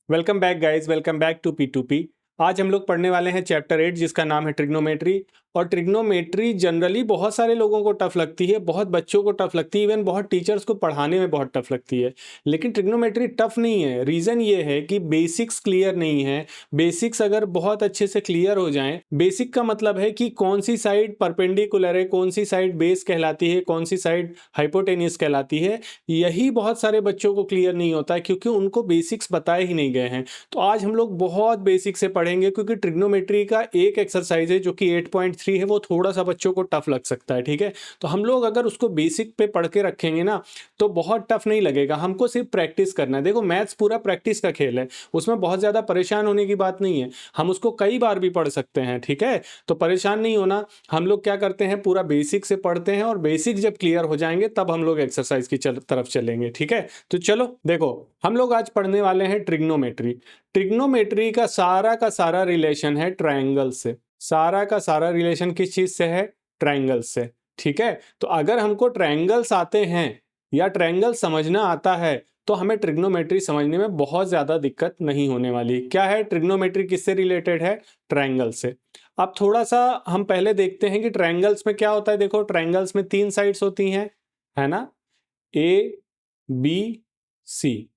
Welcome back guys, welcome back to P2P। आज हम लोग पढ़ने वाले हैं चैप्टर 8 जिसका नाम है ट्रिग्नोमेट्री। और ट्रिग्नोमेट्री जनरली बहुत सारे लोगों को टफ लगती है, बहुत बच्चों को टफ लगती है, इवन बहुत टीचर्स को पढ़ाने में बहुत टफ लगती है। लेकिन ट्रिग्नोमेट्री टफ नहीं है। रीज़न ये है कि बेसिक्स क्लियर नहीं है। बेसिक्स अगर बहुत अच्छे से क्लियर हो जाएं, बेसिक का मतलब है कि कौन सी साइड परपेंडिकुलर है, कौन सी साइड बेस कहलाती है, कौन सी साइड हाइपोटेनियस कहलाती है, यही बहुत सारे बच्चों को क्लियर नहीं होता है क्योंकि उनको बेसिक्स बताए ही नहीं गए हैं। तो आज हम लोग बहुत बेसिक से पढ़ेंगे क्योंकि ट्रिग्नोमेट्री का एक एक्सरसाइज है जो कि 8.3 है, वो थोड़ा सा बच्चों को टफ लग सकता है। ठीक है, तो हम लोग अगर उसको बेसिक पे पढ़ के रखेंगे ना तो बहुत टफ नहीं लगेगा। हमको सिर्फ प्रैक्टिस करना है। देखो, मैथ्स पूरा प्रैक्टिस का खेल है, उसमें बहुत ज्यादा परेशान होने की बात नहीं है। हम उसको कई बार भी पढ़ सकते हैं। ठीक है, तो परेशान नहीं होना। हम लोग क्या करते हैं, पूरा बेसिक से पढ़ते हैं और बेसिक जब क्लियर हो जाएंगे तब हम लोग एक्सरसाइज की तरफ चलेंगे। ठीक है, तो चलो देखो, हम लोग आज पढ़ने वाले हैं ट्रिग्नोमेट्री। ट्रिग्नोमेट्री का सारा रिलेशन है ट्रायंगल से। सारा का सारा रिलेशन किस चीज से है? ट्रायंगल से। ठीक है, तो अगर हमको ट्रायंगल्स आते हैं या ट्रायंगल समझना आता है तो हमें ट्रिग्नोमेट्री समझने में बहुत ज्यादा दिक्कत नहीं होने वाली। क्या है ट्रिग्नोमेट्री, किससे रिलेटेड है? ट्रायंगल से। अब थोड़ा सा हम पहले देखते हैं कि ट्रायंगल्स में क्या होता है। देखो, ट्रायंगल्स में 3 साइड्स होती हैं, है ना, ए बी सी।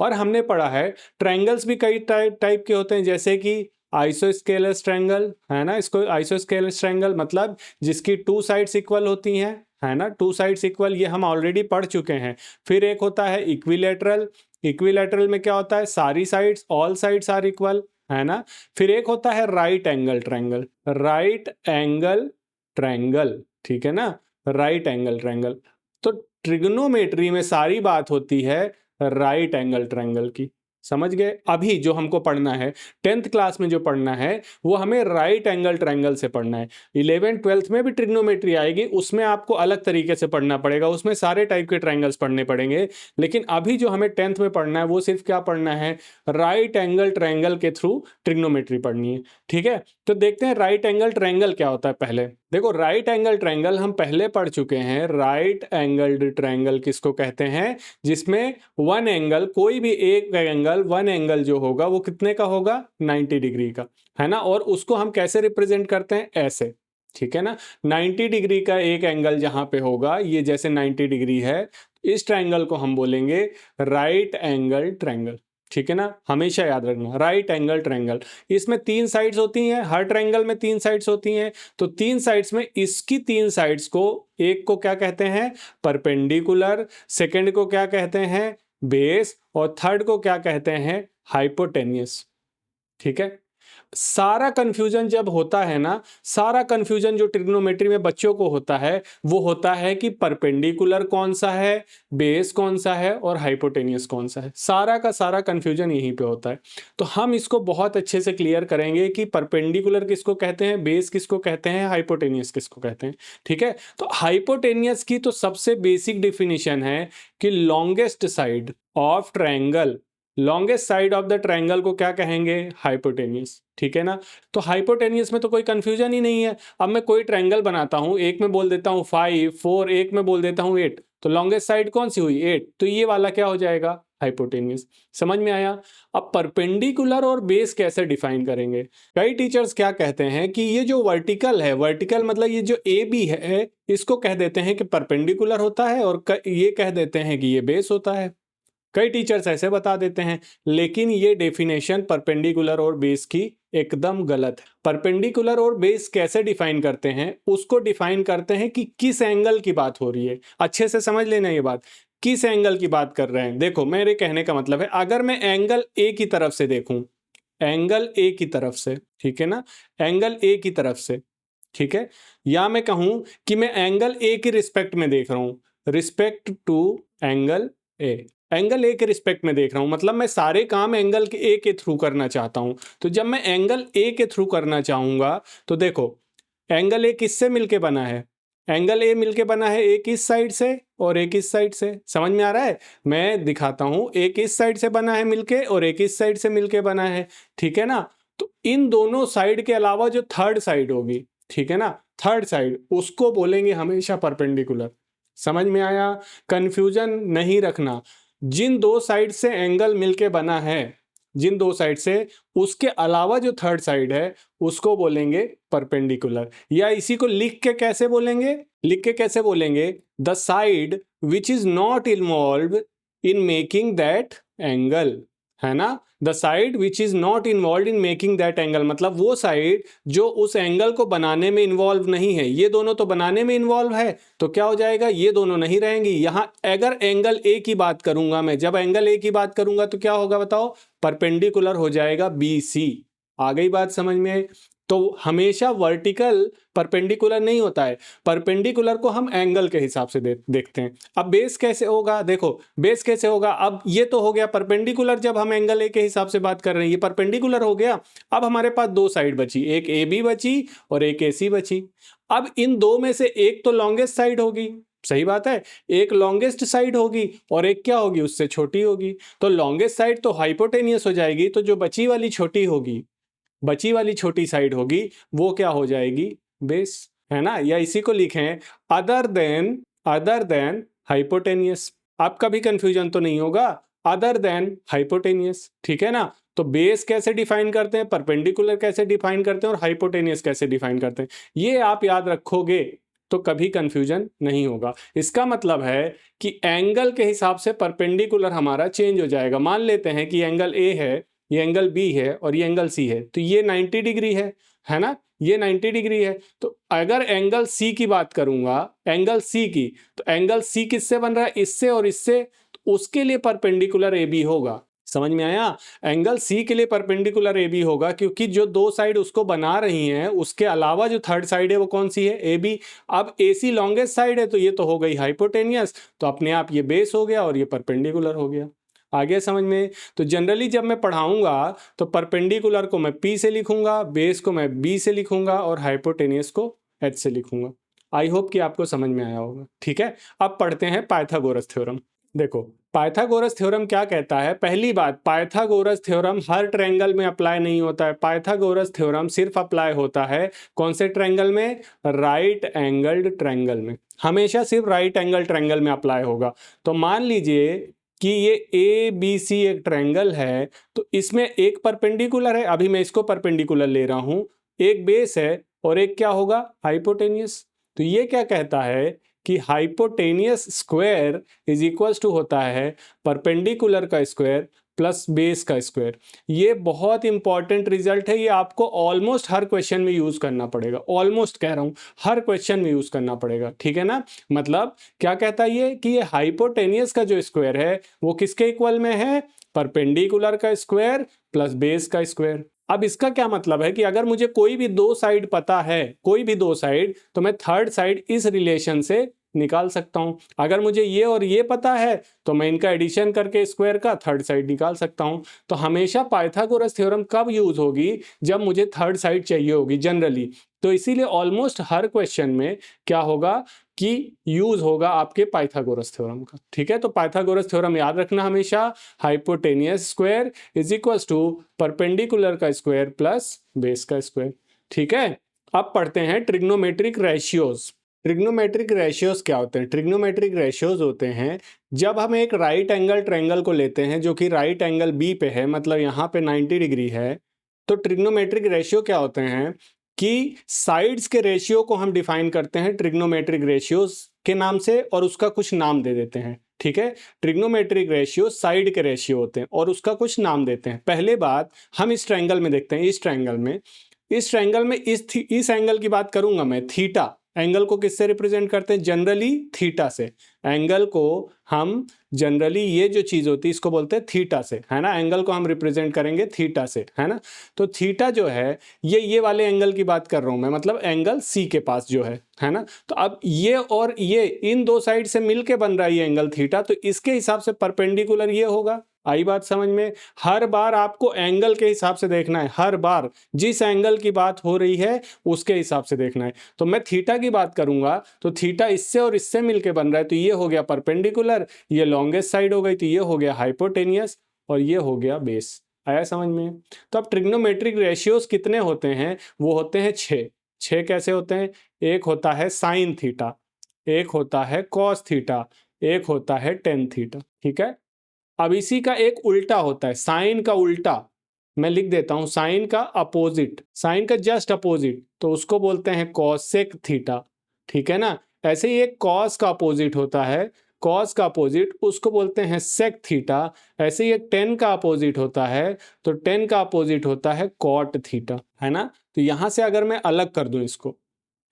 और हमने पढ़ा है ट्रायंगल्स भी कई टाइप के होते हैं, जैसे कि आइसोस्केलस ट्रायंगल, है ना। इसको आइसोस्केलस ट्रायंगल मतलब जिसकी 2 साइड्स इक्वल होती हैं, है ना, 2 साइड्स इक्वल, ये हम ऑलरेडी पढ़ चुके हैं। फिर एक होता है इक्विलैटरल। इक्विलैटरल में क्या होता है? सारी sides, all sides are equal, है ना। फिर एक होता है right angle triangle. Right angle triangle, ठीक है ना, राइट एंगल ट्रायंगल। तो ट्रिग्नोमेट्री में सारी बात होती है राइट एंगल ट्रायंगल की। समझ गए? अभी जो हमको पढ़ना है, 10th क्लास में जो पढ़ना है वो हमें राइट एंगल ट्रायंगल से पढ़ना है। 11th 12th में भी ट्रिग्नोमेट्री आएगी, उसमें आपको अलग तरीके से पढ़ना पड़ेगा, उसमें सारे टाइप के ट्रायंगल्स पढ़ने पड़ेंगे। लेकिन अभी जो हमें 10th में पढ़ना है वो सिर्फ क्या पढ़ना है? राइट एंगल ट्रायंगल के थ्रू ट्रिग्नोमेट्री पढ़नी है। ठीक है, तो देखते हैं राइट एंगल ट्रायंगल क्या होता है। पहले देखो, राइट एंगल ट्रायंगल हम पहले पढ़ चुके हैं। राइट एंगल्ड ट्रायंगल किसको कहते हैं? जिसमें वन एंगल, कोई भी एक एंगल, वन एंगल जो होगा वो कितने का होगा? 90 डिग्री का, है ना। और उसको हम कैसे रिप्रेजेंट करते हैं? ऐसे, ठीक है ना। 90 डिग्री का एक एंगल जहां पे होगा, ये जैसे 90 डिग्री है, इस ट्रायंगल को हम बोलेंगे राइट एंगल ट्रायंगल। ठीक है ना, हमेशा याद रखना, राइट एंगल ट्रायंगल। इसमें 3 साइड्स होती हैं, हर ट्रायंगल में 3 साइड्स होती हैं। तो 3 साइड्स में इसकी 3 साइड्स को, एक को क्या कहते हैं? परपेंडिकुलर, सेकंड को क्या कहते हैं? बेस, और थर्ड को क्या कहते हैं? हाइपोटेनियस। ठीक है, सारा कंफ्यूजन जब होता है ना, सारा कंफ्यूजन जो ट्रिग्नोमेट्री में बच्चों को होता है वो होता है कि परपेंडिकुलर कौन सा है, बेस कौन सा है, और हाइपोटेनियस कौन सा है। सारा का सारा कंफ्यूजन यहीं पे होता है। तो हम इसको बहुत अच्छे से क्लियर करेंगे कि परपेंडिकुलर किसको कहते हैं, बेस किसको कहते हैं, हाइपोटेनियस किसको कहते हैं। ठीक है, तो हाइपोटेनियस की तो सबसे बेसिक डिफिनीशन है कि longest side of triangle, longest side of the triangle को क्या कहेंगे? हाइपोटेनियस। ठीक है ना, तो हाइपोटेनियस में तो कोई कंफ्यूजन ही नहीं है। अब मैं कोई ट्रायंगल बनाता हूं, एक में बोल देता हूं 5 4, एक में बोल देता हूं 8, तो लॉन्गेस्ट साइड कौन सी हुई? 8, तो ये वाला क्या हो जाएगा? हाइपोटेनियस। समझ में आया? अब परपेंडिकुलर और बेस कैसे डिफाइन करेंगे? कई टीचर्स क्या कहते हैं कि ये जो वर्टिकल है, वर्टिकल मतलब ये जो ए बी है, इसको कह देते हैं कि परपेंडिकुलर होता है, और ये कह देते हैं कि ये बेस होता है। कई टीचर्स ऐसे बता देते हैं, लेकिन ये डेफिनेशन परपेंडिकुलर और बेस की एकदम गलत है। परपेंडिकुलर और बेस कैसे डिफाइन करते हैं? उसको डिफाइन करते हैं कि किस एंगल की बात हो रही है। अच्छे से समझ लेना ये बात, किस एंगल की बात कर रहे हैं। देखो, मेरे कहने का मतलब है, अगर मैं एंगल ए की तरफ से देखूं, एंगल ए की तरफ से, ठीक है ना, एंगल ए की तरफ से, ठीक है, या मैं कहूं कि मैं एंगल ए की रिस्पेक्ट में देख रहा हूं, respect to angle A, angle A के रिस्पेक्ट में देख रहा हूं, मतलब मैं सारे काम एंगल के ए के थ्रू करना चाहता हूं। तो जब मैं एंगल ए के थ्रू करना चाहूंगा तो देखो, एंगल ए किससे मिलके बना है? एंगल ए मिलके बना है एक इस साइड से और एक इस साइड से। समझ में आ रहा है? मैं दिखाता हूं, एक इस साइड से बना है मिलके और एक इस साइड से मिलके बना है। ठीक है ना, तो इन दोनों साइड के अलावा जो थर्ड साइड होगी, ठीक है ना, थर्ड साइड, उसको बोलेंगे हमेशा परपेंडिकुलर। समझ में आया? कंफ्यूजन नहीं रखना। जिन 2 साइड से एंगल मिलके बना है जिन दो साइड से, उसके अलावा जो थर्ड साइड है उसको बोलेंगे परपेंडिकुलर। या इसी को लिख के कैसे बोलेंगे, the side which is not involve in making that angle, है ना। The side which is not involve in making that angle, मतलब वो साइड जो उस एंगल को बनाने में इन्वॉल्व नहीं है। ये दोनों तो बनाने में इन्वॉल्व है, तो क्या हो जाएगा, ये दोनों नहीं रहेंगी। यहां अगर एंगल ए की बात करूंगा मैं, जब एंगल ए की बात करूंगा तो क्या होगा बताओ, परपेंडिकुलर हो जाएगा बी सी। आ गई बात समझ में। तो हमेशा वर्टिकल परपेंडिकुलर नहीं होता है, परपेंडिकुलर को हम एंगल के हिसाब से देखते हैं। अब बेस कैसे होगा, देखो बेस कैसे होगा। अब ये तो हो गया परपेंडिकुलर, जब हम एंगल ए के हिसाब से बात कर रहे हैं, ये परपेंडिकुलर हो गया। अब हमारे पास दो साइड बची, एक ए बी बची और एक ए सी बची। अब इन दो में से एक तो लॉन्गेस्ट साइड होगी, सही बात है, एक लॉन्गेस्ट साइड होगी और एक क्या होगी, उससे छोटी होगी। तो लॉन्गेस्ट साइड तो हाइपोटेनियस हो जाएगी, तो जो बची वाली छोटी साइड होगी वो क्या हो जाएगी, बेस, है ना। या इसी को लिखें अदर देन हाइपोटेनियस। आपका भी कंफ्यूजन तो नहीं होगा, अदर देन हाइपोटेनियस, ठीक है ना। तो बेस कैसे डिफाइन करते हैं, परपेंडिकुलर कैसे डिफाइन करते हैं और हाइपोटेनियस कैसे डिफाइन करते हैं, ये आप याद रखोगे तो कभी कंफ्यूजन नहीं होगा। इसका मतलब है कि एंगल के हिसाब से परपेंडिकुलर हमारा चेंज हो जाएगा। मान लेते हैं कि एंगल ए है, ये एंगल बी है और ये एंगल सी है, तो ये 90 डिग्री है ना, ये 90 डिग्री है। तो अगर एंगल सी की बात करूंगा, एंगल सी की, तो एंगल सी किससे बन रहा है, इससे और इससे, तो उसके लिए परपेंडिकुलर ए बी होगा। समझ में आया, एंगल सी के लिए परपेंडिकुलर ए बी होगा, क्योंकि जो दो साइड उसको बना रही हैं उसके अलावा जो थर्ड साइड है वो कौन सी है, ए बी। अब ए सी लॉन्गेस्ट साइड है तो ये तो हो गई हाइपोटेनियस, तो अपने आप ये बेस हो गया और ये परपेंडिकुलर हो गया। आगे समझ में। तो जनरली जब मैं पढ़ाऊंगा तो परपेंडिकुलर को मैं P से लिखूंगा, बेस को मैं B से लिखूंगा और हाइपोटेनियस को H से लिखूंगा। आई होप कि आपको समझ में आया होगा, ठीक है। अब पढ़ते हैं पाइथागोरस थ्योरम। देखो पाइथागोरस थ्योरम क्या कहता है, पहली बात, पाइथागोरस थ्योरम हर ट्रायंगल में अप्लाई नहीं होता है। पाइथागोरस थ्योरम सिर्फ अप्लाई होता है कौन से ट्रायंगल में, राइट एंगल्ड ट्रायंगल में, हमेशा सिर्फ राइट एंगल ट्रायंगल में अप्लाई होगा। तो मान लीजिए कि ये ए बी सी एक ट्रायंगल है, तो इसमें एक परपेंडिकुलर है, अभी मैं इसको परपेंडिकुलर ले रहा हूं, एक बेस है और एक क्या होगा, हाइपोटेनियस। तो ये क्या कहता है कि hypotenuse square is equals to होता है परपेंडिकुलर का स्क्वायर प्लस बेस का स्क्वायर। ये बहुत इंपॉर्टेंट रिजल्ट है, ये आपको ऑलमोस्ट हर क्वेश्चन में यूज करना पड़ेगा, ऑलमोस्ट कह रहा हूं हर क्वेश्चन में यूज करना पड़ेगा, ठीक है ना। मतलब क्या कहता है ये कि ये हाइपोटेनियस का जो स्क्वायर है वो किसके इक्वल में है, परपेंडिकुलर का स्क्वायर प्लस बेस का स्क्वायर। अब इसका क्या मतलब है कि अगर मुझे कोई भी दो साइड पता है, कोई भी दो साइड, तो मैं थर्ड साइड इस रिलेशन से निकाल सकता हूं। अगर मुझे ये और ये पता है तो मैं इनका एडिशन करके स्क्वायर का थर्ड साइड निकाल सकता हूं। तो हमेशा पाइथागोरस थ्योरम कब यूज होगी, जब मुझे थर्ड साइड चाहिए होगी जनरली। तो इसीलिए ऑलमोस्ट हर क्वेश्चन में क्या होगा कि यूज होगा आपके पाइथागोरस थ्योरम का, ठीक है। तो पाइथागोरस थ्योरम याद रखना हमेशा, hypotenuse square is equals to perpendicular का स्क्वायर प्लस बेस का स्क्वायर, ठीक है। अब पढ़ते हैं ट्रिग्नोमेट्रिक रेशियोज। ट्रिग्नोमेट्रिक रेशियोज क्या होते हैं, ट्रिग्नोमेट्रिक रेशियोज होते हैं जब हम एक राइट एंगल ट्रायंगल को लेते हैं जो कि राइट एंगल बी पे है, मतलब यहाँ पे 90 डिग्री है। तो ट्रिग्नोमेट्रिक रेशियो क्या होते हैं कि साइड्स के रेशियो को हम डिफाइन करते हैं ट्रिग्नोमेट्रिक रेशियोज के नाम से और उसका कुछ नाम दे देते हैं, ठीक है। ट्रिग्नोमेट्रिक रेशियो साइड के रेशियो होते हैं और उसका कुछ नाम देते हैं। पहले बात हम इस ट्रायंगल में देखते हैं, इस ट्रायंगल में इस एंगल की बात करूंगा मैं, थीटा एंगल को किससे रिप्रेजेंट करते हैं, जनरली थीटा से। एंगल को हम जनरली, ये जो चीज होती है इसको बोलते हैं थीटा से, है ना। एंगल को हम रिप्रेजेंट करेंगे थीटा से, है ना। तो थीटा जो है ये वाले एंगल की बात कर रहा हूं मैं, मतलब एंगल सी के पास जो है ना। तो अब ये और ये इन दो साइड से मिलके बन रहा है ये एंगल थीटा, तो इसके हिसाब से परपेंडिकुलर ये होगा। आई बात समझ में। हर बार आपको एंगल के हिसाब से देखना है, हर बार जिस एंगल की बात हो रही है उसके हिसाब से देखना है। तो मैं थीटा की बात करूंगा तो थीटा इससे और इससे मिलके बन रहा है, तो ये हो गया परपेंडिकुलर, ये लॉन्गेस्ट साइड हो गई, तो ये हो गया हाइपोटेनियस और ये हो गया बेस। आया समझ में। तो अब ट्रिग्नोमेट्रिक रेशियोज कितने होते हैं, वो होते हैं 6। 6 कैसे होते हैं, एक होता है साइन थीटा, एक होता है कॉस थीटा, एक होता है टेन थीटा, ठीक है। अब इसी का एक उल्टा होता है, साइन का उल्टा, मैं लिख देता हूं, साइन का अपोजिट, साइन का जस्ट अपोजिट, तो उसको बोलते हैं कॉसेक थीटा, ठीक है ना। ऐसे ही एक कॉस का अपोजिट होता है, कॉस का अपोजिट उसको बोलते हैं सेक थीटा। ऐसे ही एक टेन का अपोजिट होता है, तो टेन का अपोजिट होता है कॉट थीटा, है ना। तो यहां से अगर मैं अलग कर दूं इसको,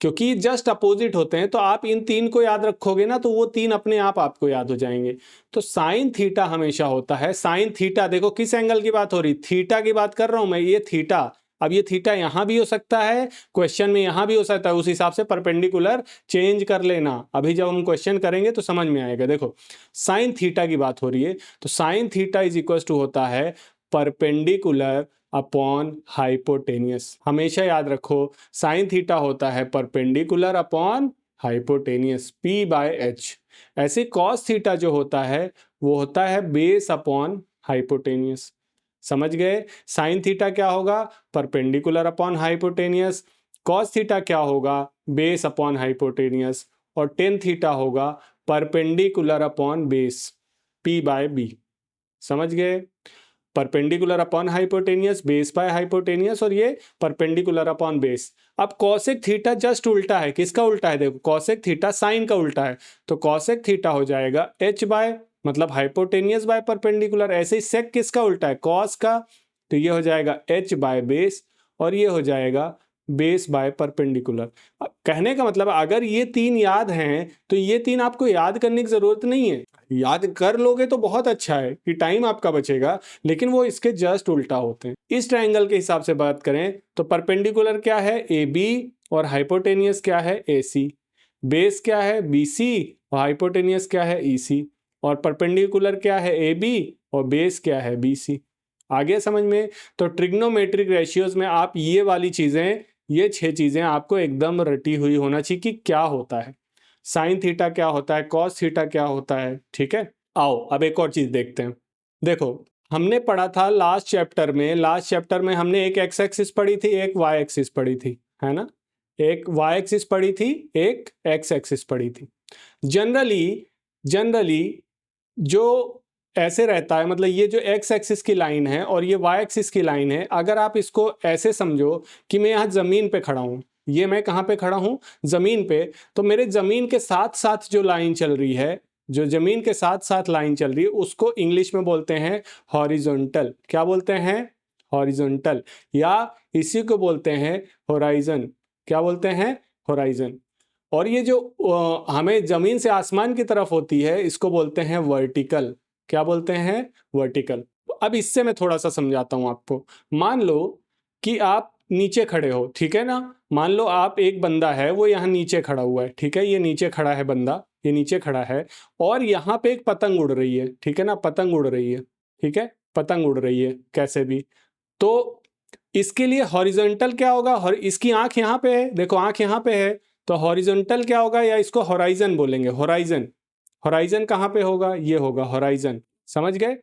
क्योंकि जस्ट अपोजिट होते हैं, तो आप इन तीन को याद रखोगे ना, तो वो तीन अपने आप आपको याद हो जाएंगे। तो साइन थीटा हमेशा होता है, साइन थीटा, देखो किस एंगल की बात हो रही, थीटा की बात कर रहा हूं मैं, ये थीटा। अब ये थीटा यहां भी हो सकता है, क्वेश्चन में यहां भी हो सकता है, उस हिसाब से परपेंडिकुलर चेंज कर लेना, अभी जब हम क्वेश्चन करेंगे तो समझ में आएगा। देखो साइन थीटा की बात हो रही है, तो sine theta is equal to होता है परपेंडिकुलर अपॉन हाइपोटेनियस। हमेशा याद रखो, साइन थीटा होता है perpendicular upon hypotenuse, P by H। ऐसे कॉस थीटा जो होता है वो होता है बेस अपॉन हाइपोटेनियस। समझ गए, साइन थीटा क्या होगा, perpendicular upon hypotenuse, cos theta क्या होगा, बेस अपॉन हाइपोटेनियस, और टेन थीटा होगा perpendicular upon base, P by B। समझ गए, perpendicular upon hypotenuse, base by hypotenuse, और ये परपेंडिकुलर अपॉन बेस। अब कॉसेक थीटा जस्ट उल्टा है, किसका उल्टा है, देखो कॉसेक थीटा साइन का उल्टा है, तो कॉसेक थीटा हो जाएगा h बाय, मतलब हाइपोटेनियस बाय परपेंडिकुलर। ऐसे ही सेक किसका उल्टा है, कॉस का, तो ये हो जाएगा h बाय बेस, और ये हो जाएगा बेस बाय परपेंडिकुलर। कहने का मतलब अगर ये तीन याद हैं तो ये तीन आपको याद करने की जरूरत नहीं है, याद कर लोगे तो बहुत अच्छा है कि टाइम आपका बचेगा, लेकिन वो इसके जस्ट उल्टा होते हैं। इस ट्रायंगल के हिसाब से बात करें तो परपेंडिकुलर क्या है, AB, और हाइपोटेनियस क्या है, AC। बेस क्या है, BC, और हाइपोटेनियस क्या है, EC। और परपेंडिकुलर क्या है, AB, और बेस क्या है, BC। आगे समझ में। तो ट्रिग्नोमेट्रिक रेशियोज में आप ये वाली चीजें, ये 6 चीजें आपको एकदम रटी हुई होना चाहिए कि क्या होता है, साइन थीटा क्या होता है, कॉस थीटा क्या होता है, ठीक है। आओ अब एक और चीज देखते हैं। देखो हमने पढ़ा था लास्ट चैप्टर में, लास्ट चैप्टर में हमने एक एक्स एक्सिस पढ़ी थी, एक वाई एक्सिस पढ़ी थी, है ना। एक वाई एक्सिस पढ़ी थी, एक एक्स एक्सिस पढ़ी थी। जनरली जनरली जो ऐसे रहता है, मतलब ये जो एक्स एक्सिस की लाइन है और ये वाई एक्सिस की लाइन है, अगर आप इसको ऐसे समझो कि मैं यहाँ जमीन पे खड़ा हूँ, ये मैं कहाँ पे खड़ा हूँ, जमीन पे, तो मेरे जमीन के साथ साथ जो लाइन चल रही है, जो जमीन के साथ साथ लाइन चल रही है, उसको इंग्लिश में बोलते हैं हॉरिजॉन्टल। क्या बोलते हैं, हॉरिजॉन्टल, या इसी को बोलते हैं होराइजन। क्या बोलते हैं, होराइजन। और ये जो हमें जमीन से आसमान की तरफ होती है, इसको बोलते हैं वर्टिकल। क्या बोलते हैं, वर्टिकल। अब इससे मैं थोड़ा सा समझाता हूं आपको। मान लो कि आप नीचे खड़े हो, ठीक है ना। मान लो आप, एक बंदा है वो यहाँ नीचे खड़ा हुआ है, ठीक है, ये नीचे खड़ा है बंदा, ये नीचे खड़ा है, और यहाँ पे एक पतंग उड़ रही है, ठीक है ना, पतंग उड़ रही है, ठीक है, पतंग उड़ रही है कैसे भी। तो इसके लिए हॉरिजॉन्टल क्या होगा, इसकी आंख यहाँ पे है, देखो आंख यहाँ पे है, तो हॉरिजॉन्टल क्या होगा, या इसको होराइजन बोलेंगे, होराइजन। होराइजन कहाँ पे होगा, ये होगा होराइजन। समझ गए।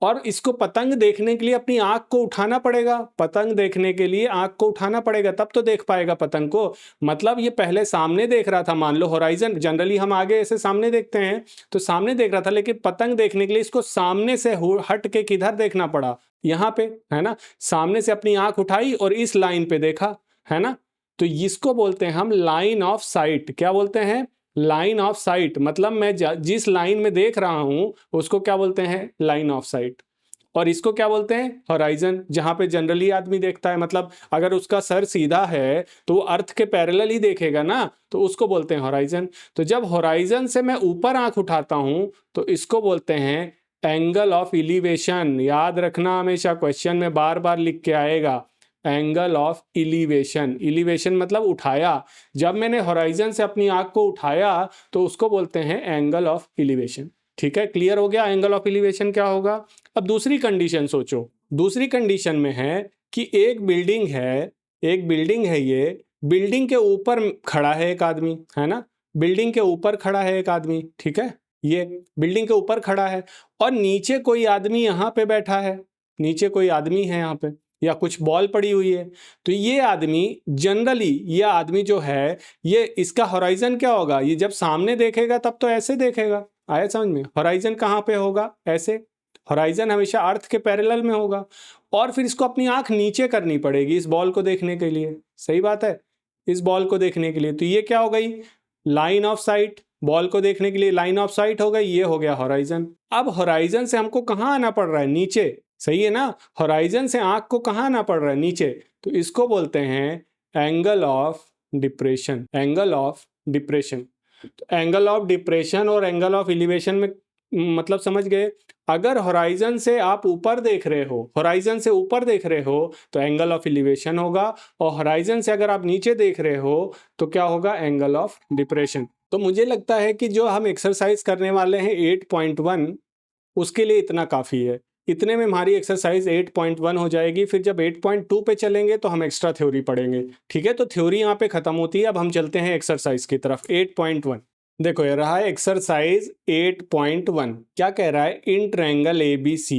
और इसको पतंग देखने के लिए अपनी आंख को उठाना पड़ेगा, पतंग देखने के लिए आंख को उठाना पड़ेगा, तब तो देख पाएगा पतंग को। मतलब ये पहले सामने देख रहा था, मान लो होराइजन, जनरली हम आगे ऐसे सामने देखते हैं, तो सामने देख रहा था, लेकिन पतंग देखने के लिए इसको सामने से हट के किधर देखना पड़ा, यहाँ पे, है ना। सामने से अपनी आंख उठाई और इस लाइन पे देखा, है ना। तो इसको बोलते हैं हम लाइन ऑफ साइट। क्या बोलते हैं, लाइन ऑफ साइट। मतलब मैं जिस लाइन में देख रहा हूं उसको क्या बोलते हैं, लाइन ऑफ साइट। और इसको क्या बोलते हैं, होराइजन, जहां पे जनरली आदमी देखता है। मतलब अगर उसका सर सीधा है तो वो अर्थ के पैरेलल ही देखेगा ना, तो उसको बोलते हैं होराइजन। तो जब होराइजन से मैं ऊपर आंख उठाता हूं तो इसको बोलते हैं एंगल ऑफ इलिवेशन। याद रखना, हमेशा क्वेश्चन में बार बार लिख के आएगा, एंगल ऑफ इलिवेशन। इलिवेशन मतलब उठाया, जब मैंने होराइजन से अपनी आंख को उठाया तो उसको बोलते हैं एंगल ऑफ इलिवेशन। ठीक है, क्लियर हो गया एंगल ऑफ इलिवेशन क्या होगा। अब दूसरी कंडीशन सोचो। दूसरी कंडीशन में है कि एक बिल्डिंग है, एक बिल्डिंग है, ये बिल्डिंग के ऊपर खड़ा है एक आदमी, है ना। बिल्डिंग के ऊपर खड़ा है एक आदमी, ठीक है, ये बिल्डिंग के ऊपर खड़ा है, और नीचे कोई आदमी यहाँ पे बैठा है, नीचे कोई आदमी है यहाँ पे, या कुछ बॉल पड़ी हुई है। तो ये आदमी जनरली, ये आदमी जो है, ये इसका होराइजन क्या होगा, ये जब सामने देखेगा तब तो ऐसे देखेगा। आया समझ में, होराइजन कहाँ पे होगा, ऐसे। हॉराइजन हमेशा अर्थ के पैरेलल में होगा, और फिर इसको अपनी आंख नीचे करनी पड़ेगी इस बॉल को देखने के लिए। सही बात है, इस बॉल को देखने के लिए। तो ये क्या हो गई, लाइन ऑफ साइट। बॉल को देखने के लिए लाइन ऑफ साइट हो गई, ये हो गया हॉराइजन। अब हॉराइजन से हमको कहाँ आना पड़ रहा है, नीचे। सही है ना, हॉराइजन से आंख को कहाँ आना पड़ रहा है, नीचे। तो इसको बोलते हैं angle of depression. Angle of depression. तो एंगल ऑफ डिप्रेशन और एंगल ऑफ एलिवेशन में मतलब समझ गए। अगर हॉराइजन से आप ऊपर देख रहे हो, हॉराइजन से ऊपर देख रहे हो तो एंगल ऑफ एलिवेशन होगा, और हॉराइजन से अगर आप नीचे देख रहे हो तो क्या होगा, एंगल ऑफ डिप्रेशन। तो मुझे लगता है कि जो हम एक्सरसाइज करने वाले हैं 8.1, उसके लिए इतना काफ़ी है। इतने में हमारी एक्सरसाइज 8.1 हो जाएगी। फिर जब 8.2 पे चलेंगे तो हम एक्स्ट्रा थ्योरी पढ़ेंगे। ठीक है, तो थ्योरी यहाँ पे खत्म होती है। अब हम चलते हैं एक्सरसाइज की तरफ। 8.1 देखो, ये रहा है एक्सरसाइज 8.1। क्या कह रहा है, in triangle ABC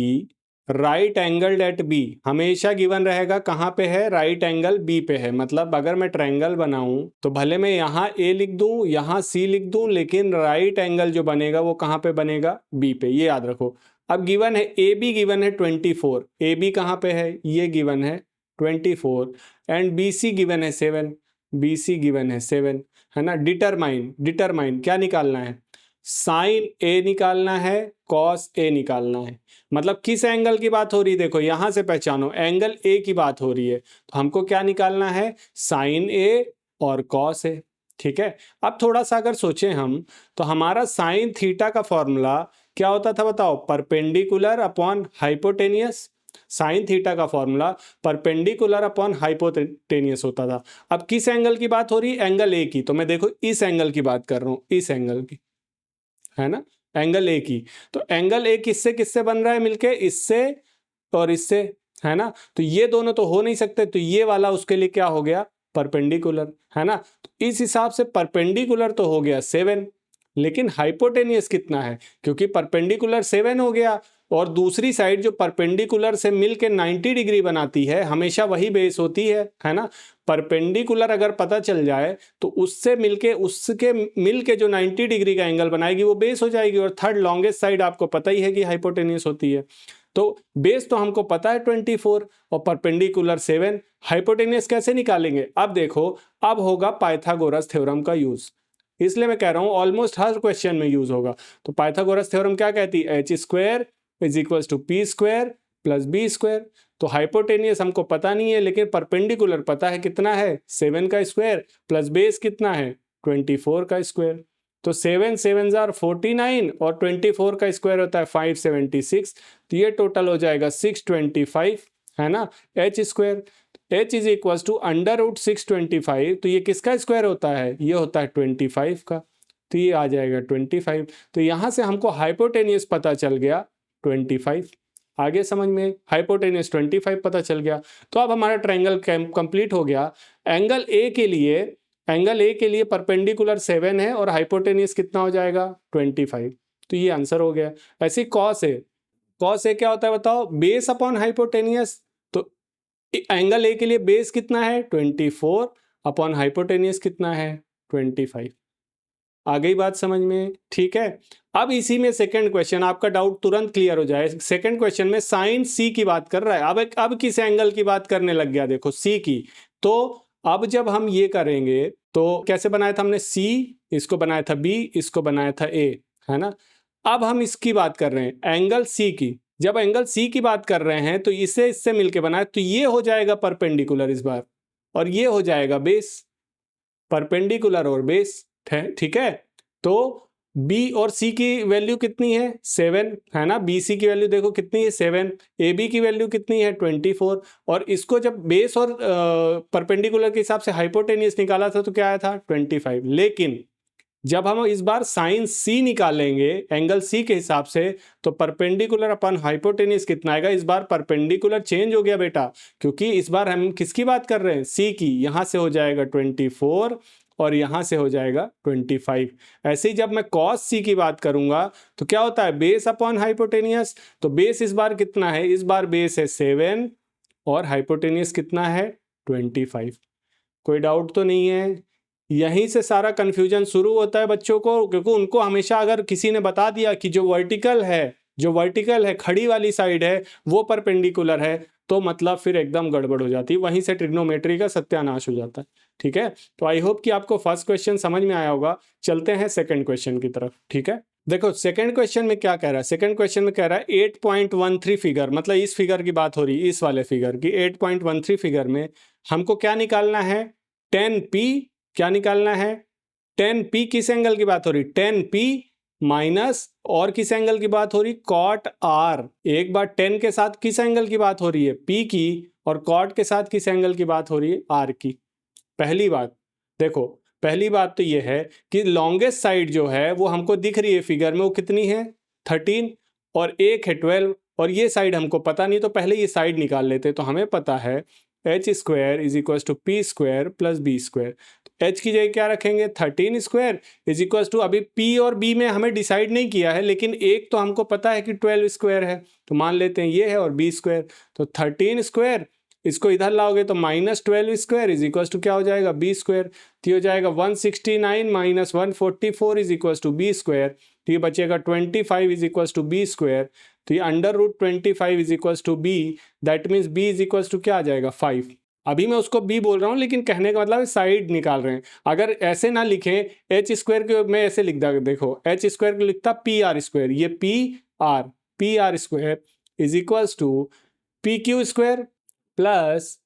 right angled at B, हमेशा गिवन रहेगा कहाँ पे है, राइट एंगल बी पे है। मतलब अगर मैं ट्रायंगल बनाऊं तो भले मैं यहाँ ए लिख दूं, यहाँ सी लिख दूं, लेकिन राइट एंगल जो बनेगा वो कहाँ पे बनेगा, बी पे। ये याद रखो। अब गिवन है ए बी, गिवन है 24। ए बी कहाँ पे है, ये गिवन है 24, एंड बी सी गिवन है 7। बी सी गिवन है 7, है ना। डिटरमाइन, डिटरमाइन क्या निकालना है, साइन ए निकालना है, कॉस ए निकालना है। मतलब किस एंगल की बात हो रही है, देखो यहां से पहचानो, एंगल ए की बात हो रही है, तो हमको क्या निकालना है, साइन ए और कॉस ए। ठीक है, अब थोड़ा सा अगर सोचें हम, तो हमारा साइन थीटा का फॉर्मूला क्या होता था बताओ, perpendicular upon hypotenuse. Sine theta का फॉर्मूला परपेंडिकुलर अपॉन हाइपोटेनियस होता था। अब किस एंगल की बात हो रही है, एंगल ए की। तो मैं देखो इस एंगल की बात कर रहा हूं, इस एंगल की, है ना, एंगल ए की। तो एंगल ए किससे किससे बन रहा है मिलके, इससे और इससे, है ना। तो ये दोनों तो हो नहीं सकते, तो ये वाला उसके लिए क्या हो गया, परपेंडिकुलर, है ना। तो इस हिसाब से परपेंडिकुलर तो हो गया 7, लेकिन हाइपोटेनियस कितना है, क्योंकि परपेंडिकुलर 7 हो गया, और दूसरी साइड जो परपेंडिकुलर से मिलके 90 डिग्री बनाती है, हमेशा वही बेस होती है ना। परपेंडिकुलर अगर पता चल जाए तो उससे मिलके, उसके मिलके जो 90 डिग्री का एंगल बनाएगी वो बेस हो जाएगी। और थर्ड लॉन्गेस्ट साइड आपको पता ही है कि हाइपोटेनियस होती है। तो बेस तो हमको पता है 24 और परपेंडिकुलर 7, हाइपोटेनियस कैसे निकालेंगे। अब देखो, अब होगा पाइथागोरस थ्योरम का यूज, इसलिए मैं कह रहा हूं ऑलमोस्ट हर क्वेश्चन में यूज होगा। तो पाइथागोरस थ्योरम क्या कहती है, H square is equal to P square plus B square. तो हाइपोटेनियस हमको पता नहीं है, लेकिन परपेंडिकुलर पता है, कितना है 7 का स्क्वायर प्लस बेस कितना है 24 का स्क्वायर। तो 7 7 जार 49 और 24 का स्क्वायर होता है 576। तो ये टोटल हो जाएगा 625, है ना, H square. H is equal to under root 625। तो ये किसका स्क्वायर होता है, ये होता है 25 का। तो ये आ जाएगा 25। तो यहाँ से हमको हाइपोटेनियस पता चल गया 25। आगे समझ में, हाइपोटेनियस 25 पता चल गया। तो अब हमारा ट्रायंगल कंप्लीट हो गया। एंगल ए के लिए, एंगल ए के लिए परपेंडिकुलर 7 है और हाइपोटेनियस कितना हो जाएगा 25। तो ये आंसर हो गया। ऐसे कॉस ए, कॉस ए क्या होता है बताओ, बेस अपॉन हाइपोटेनियस। तो एंगल ए के लिए बेस कितना है 24 अपॉन हाइपोटेनियस कितना है 25। आ गई बात समझ में, ठीक है। अब इसी में सेकंड क्वेश्चन, आपका डाउट तुरंत क्लियर हो जाए। सेकंड क्वेश्चन में साइन सी की बात कर रहा है। अब किस एंगल की बात करने लग गया, देखो सी की। तो अब जब हम ये करेंगे तो कैसे बनाया था हमने, सी, इसको बनाया था बी, इसको बनाया था ए, है ना। अब हम इसकी बात कर रहे हैं एंगल सी की। जब एंगल सी की बात कर रहे हैं तो इसे इससे मिलके बनाए, तो ये हो जाएगा परपेंडिकुलर इस बार, और ये हो जाएगा बेस, परपेंडिकुलर और बेस, ठीक है। तो B और C की वैल्यू कितनी है 7, है ना। BC की वैल्यू देखो कितनी है 7, AB की वैल्यू कितनी है 24। और इसको जब बेस और परपेंडिकुलर के हिसाब से हाइपोटेनियस निकाला था तो क्या आया था 25। लेकिन जब हम इस बार साइन C निकालेंगे एंगल C के हिसाब से, तो परपेंडिकुलर अपन हाइपोटेनियस कितना आएगा, इस बार परपेंडिकुलर चेंज हो गया बेटा, क्योंकि इस बार हम किसकी बात कर रहे हैं, C की। यहां से हो जाएगा 24 और यहां से हो जाएगा 25। ऐसे ही जब मैं cos C की बात करूंगा तो क्या होता है, बेस अपॉन हाइपोटेनियस। तो बेस इस बार कितना है, इस बार बेस है 7 और हाइपोटेनियस कितना है 25। कोई डाउट तो नहीं है। यहीं से सारा कंफ्यूजन शुरू होता है बच्चों को, क्योंकि उनको हमेशा अगर किसी ने बता दिया कि जो वर्टिकल है जो वर्टिकल है, खड़ी वाली साइड है, वो परपेंडिकुलर है, तो मतलब फिर एकदम गड़बड़ हो जाती है, वहीं से ट्रिग्नोमेट्री का सत्यानाश हो जाता है। ठीक है, तो आई होप कि आपको फर्स्ट क्वेश्चन समझ में आया होगा। चलते हैं सेकंड क्वेश्चन की तरफ। ठीक है, देखो सेकंड क्वेश्चन में क्या कह रहा है। सेकंड क्वेश्चन में कह रहा है 8.13 फिगर, मतलब इस फिगर की बात हो रही है, इस वाले फिगर की। 8.13 फिगर में हमको क्या निकालना है, 10p। क्या निकालना है, 10p किस एंगल की बात हो रही, 10p माइनस और किस एंगल की बात हो रही, कॉट आर। एक बार 10 के साथ किस एंगल की बात हो रही है, p की, और कॉट के साथ किस एंगल की बात हो रही है, r की। पहली बात देखो, पहली बात तो ये है कि लॉन्गेस्ट साइड जो है वो हमको दिख रही है फिगर में, वो कितनी है, 13, और एक है 12, और ये साइड हमको पता नहीं, तो पहले ये साइड निकाल लेते। तो हमें पता है H square is equal to P square plus B square. H की जगह क्या रखेंगे, 13 स्क्वायर इज इक्वल टू, अभी पी और बी में हमें डिसाइड नहीं किया है, लेकिन एक तो हमको पता है कि 12 स्क्वायर है, तो मान लेते हैं ये है, और बी स्क्वायर। तो 13 स्क्वायर, इसको इधर लाओगे तो -12 स्क्वायर इज इक्वल टू क्या हो जाएगा, बी स्क्वायर। तो ये हो जाएगा 169 minus 144 is equal to B square. तो ये बचेगा 25 is equal to B square. तो ये √25 is equal to B, that means B is equal to क्या आ जाएगा, 5। अभी मैं उसको बी बोल रहा हूँ, लेकिन कहने का मतलब साइड निकाल रहे हैं। अगर ऐसे ना लिखें, एच स्क्वायर के मैं ऐसे लिख दा, देखो एच स्क्वायर को लिखता पी आर स्क्वायर, ये P R square is equal to P Q square plus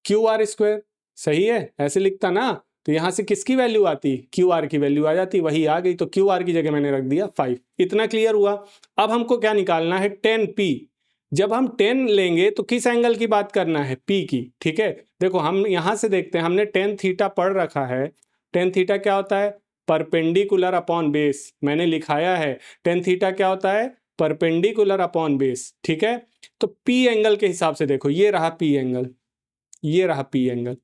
Q R square. सही है, ऐसे लिखता ना, तो यहां से किसकी वैल्यू आती, क्यू आर की वैल्यू आ जाती, वही आ गई। तो क्यू आर की जगह मैंने रख दिया 5। इतना क्लियर हुआ। अब हमको क्या निकालना है, 10p। जब हम 10 लेंगे तो किस एंगल की बात करना है, p की। ठीक है, देखो हम यहां से देखते हैं, हमने टेन थीटा पढ़ रखा है। टेन थीटा क्या होता है, परपेंडिकुलर अपॉन बेस। मैंने लिखाया है टेन थीटा क्या होता है, परपेंडिकुलर अपॉन बेस। ठीक है, तो पी एंगल के हिसाब से देखो, ये रहा पी एंगल, ये रहा पी एंगल,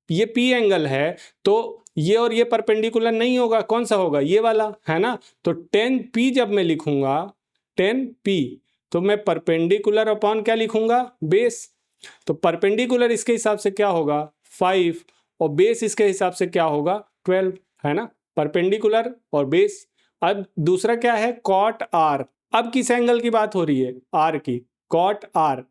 ये पी एंगल है, तो ये और ये परपेंडिकुलर नहीं होगा, कौन सा होगा, ये वाला, है ना। तो 10p जब मैं लिखूंगा, 10p, तो मैं परपेंडिकुलर अपॉन क्या लिखूंगा, बेस। तो परपेंडिकुलर इसके हिसाब से क्या होगा, 5, और बेस इसके हिसाब से क्या होगा, 12, है ना, परपेंडिकुलर और बेस। अब दूसरा क्या है, कॉट आर। अब किस एंगल की बात हो रही है, आर की, कॉट आर।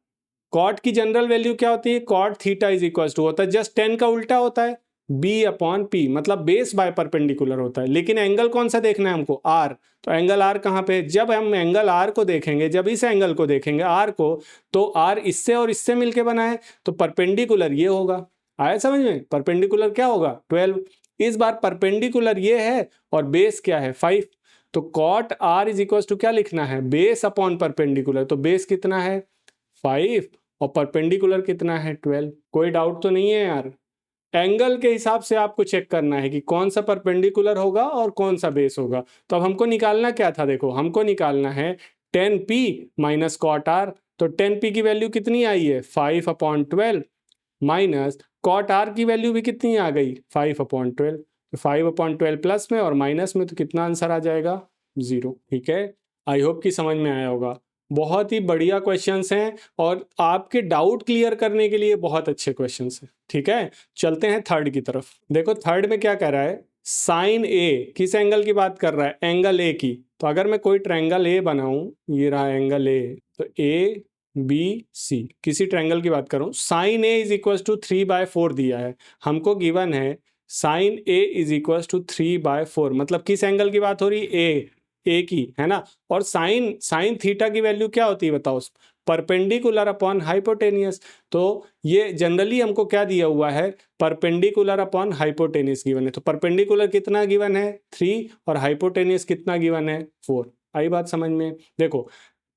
कॉट की जनरल वैल्यू क्या होती है, cot theta is equal to होता है, जस्ट 10 का उल्टा होता है, बी अपॉन पी, मतलब बेस बाय परपेंडिकुलर होता है। लेकिन एंगल कौन सा देखना है हमको, आर। तो एंगल आर कहाँ पे, जब हम एंगल आर को देखेंगे, जब इस एंगल को देखेंगे आर को, तो आर इससे और इससे मिलके बना है, तो परपेंडिकुलर ये होगा। आया समझ में, परपेंडिकुलर क्या होगा, 12। इस बार परपेंडिकुलर ये है और बेस क्या है, 5। तो cot R is equal to क्या लिखना है, बेस अपॉन परपेंडिकुलर। तो बेस कितना है, 5, और परपेंडिकुलर कितना है, 12। कोई डाउट तो नहीं है यार। एंगल के हिसाब से आपको चेक करना है कि कौन सा परपेंडिकुलर होगा और कौन सा बेस होगा। तो अब हमको निकालना क्या था, देखो हमको निकालना है 10p माइनस कॉट आर। तो 10p की वैल्यू कितनी आई है, 5/12, माइनस कॉट आर की वैल्यू भी कितनी आ गई, 5/12। तो 5/12 प्लस में और माइनस में, तो कितना आंसर आ जाएगा, 0। ठीक है, आई होप कि समझ में आया होगा। बहुत ही बढ़िया क्वेश्चंस हैं, और आपके डाउट क्लियर करने के लिए बहुत अच्छे क्वेश्चंस हैं। ठीक है, चलते हैं थर्ड की तरफ। देखो थर्ड में क्या कह रहा है, साइन ए, किस एंगल की बात कर रहा है, एंगल ए की। तो अगर मैं कोई ट्रायंगल ए बनाऊं, ये रहा एंगल ए, तो ए बी सी, किसी ट्रायंगल की बात करूं, sine A is equal to 3/4 दिया है हमको, गिवन है sine A is equal to 3/4, मतलब किस एंगल की बात हो रही है, ए की, है ना। और साइन थीटा की वैल्यू क्या होती है बताओ, परपेंडिकुलर अपॉन हाइपोटेनियस। तो ये जनरली हमको क्या दिया हुआ है, परपेंडिकुलर अपॉन हाइपोटेनियस गिवन है। तो परपेंडिकुलर कितना गिवन है, 3, और हाइपोटेनियस कितना गिवन है, 4। आई बात समझ में। देखो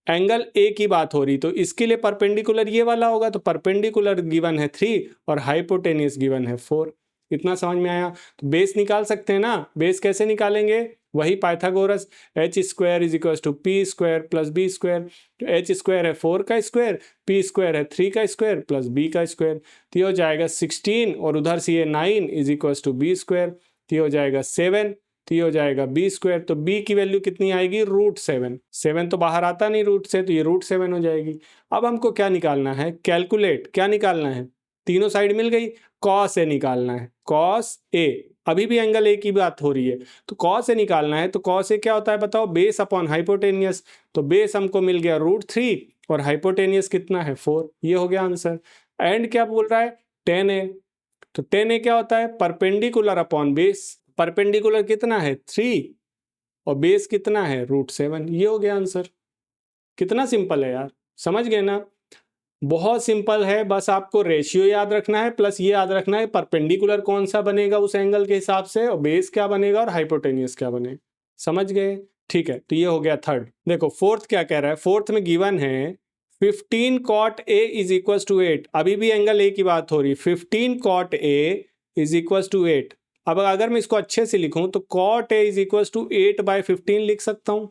एंगल ए की बात हो रही, तो इसके लिए परपेंडिकुलर ये वाला होगा, तो परपेंडिकुलर गिवन है 3 और हाइपोटेनियस गिवन है 4। इतना समझ में आया। तो बेस निकाल सकते हैं ना, बेस कैसे निकालेंगे, वही Pythagoras, H square is equal to P square plus B square. तो एच स्क्वायर है 4 का स्क्वायर, पी स्क्वायर है 3 का स्क्वायर प्लस बी का स्क्वायर। तो ये हो जाएगा 16, और उधर से ये 9 is equal to B square. तो ये हो जाएगा 7, तो ये हो जाएगा बी स्क्वायर। तो बी की वैल्यू कितनी आएगी, √7। 7 तो बाहर आता नहीं रूट से, तो ये √7 हो जाएगी। अब हमको क्या निकालना है, कैलकुलेट, क्या निकालना है, तीनों साइड मिल गई, कॉस ए निकालना है, कॉस ए, अभी भी एंगल ए की बात हो रही है, तो कॉस ए निकालना है। तो कॉस ए क्या होता है बताओ, बेस अपॉन हाइपोटेनियस, तो बेस हमको मिल गया √3 और हाइपोटेनियस कितना है 4, ये हो गया आंसर। एंड क्या बोल रहा है, tan ए, तो tan ए क्या होता है, परपेंडिकुलर अपॉन बेस, परपेंडिकुलर कितना है 3 और बेस कितना है √7, ये हो गया आंसर। कितना सिंपल है यार, समझ गए ना, बहुत सिंपल है, बस आपको रेशियो याद रखना है, प्लस ये याद रखना है परपेंडिकुलर कौन सा बनेगा उस एंगल के हिसाब से, और बेस क्या बनेगा और हाइपोटेनियस क्या बनेगा, समझ गए। ठीक है, तो ये हो गया थर्ड। देखो फोर्थ क्या कह रहा है, फोर्थ में गिवन है 15 cot A is equal to 8, अभी भी एंगल ए की बात हो रही है, 15 cot A is equal to 8। अब अगर मैं इसको अच्छे से लिखूं तो cot A is equal to 8/15 लिख सकता हूं,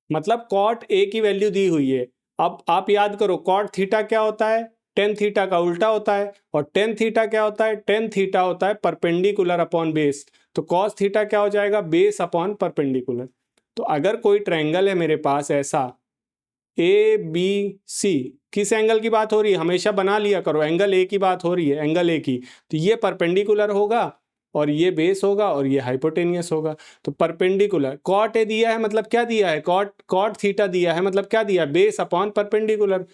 मतलब cot A की वैल्यू दी हुई है। अब आप याद करो cot थीटा क्या होता है, tan थीटा का उल्टा होता है, और tan थीटा क्या होता है, tan थीटा होता है परपेंडिकुलर अपॉन बेस, तो cos थीटा क्या हो जाएगा, बेस अपॉन परपेंडिकुलर। तो अगर कोई ट्रायंगल है मेरे पास ऐसा ए बी सी, किस एंगल की बात हो रही है, हमेशा बना लिया करो, एंगल ए की बात हो रही है, एंगल ए की, तो ये परपेंडिकुलर होगा और ये बेस होगा और ये हाइपोटेनियस होगा। तो परपेंडिकुलर कॉट ए दिया है, मतलब क्या दिया है, कॉट थीटा दिया है, मतलब क्या दिया, base upon perpendicular,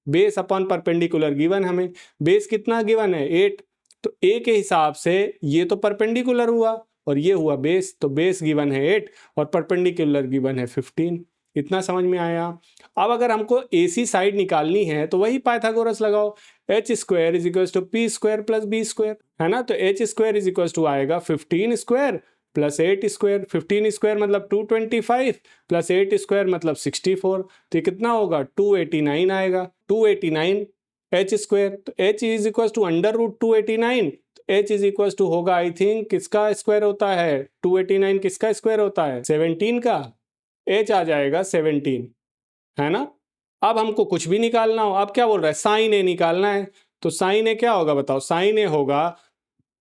base upon perpendicular given हमें, बेस कितना गिवन है 8, तो ए के हिसाब से ये तो परपेंडिकुलर हुआ और ये हुआ बेस, तो बेस गिवन है 8 और परपेंडिकुलर गिवन है 15। इतना समझ में आया। अब अगर हमको AC साइड निकालनी है तो वही पाइथागोरस लगाओ, h² is equal to p² plus b², है ना, तो h² इज इक्वल टू आएगा 15² प्लस 8², 15² मतलब 225 प्लस 8² मतलब 64, तो कितना होगा 289 आएगा, 289 h², तो h is equal to √289, h is equal to होगा आई थिंक किसका स्क्वायर होता है, 289 किसका स्क्वायर होता है 17 का, h आ जाएगा 17, है ना। अब हमको कुछ भी निकालना हो, अब क्या बोल रहा है साइन ए निकालना है, तो साइन ए क्या होगा बताओ, साइन ए होगा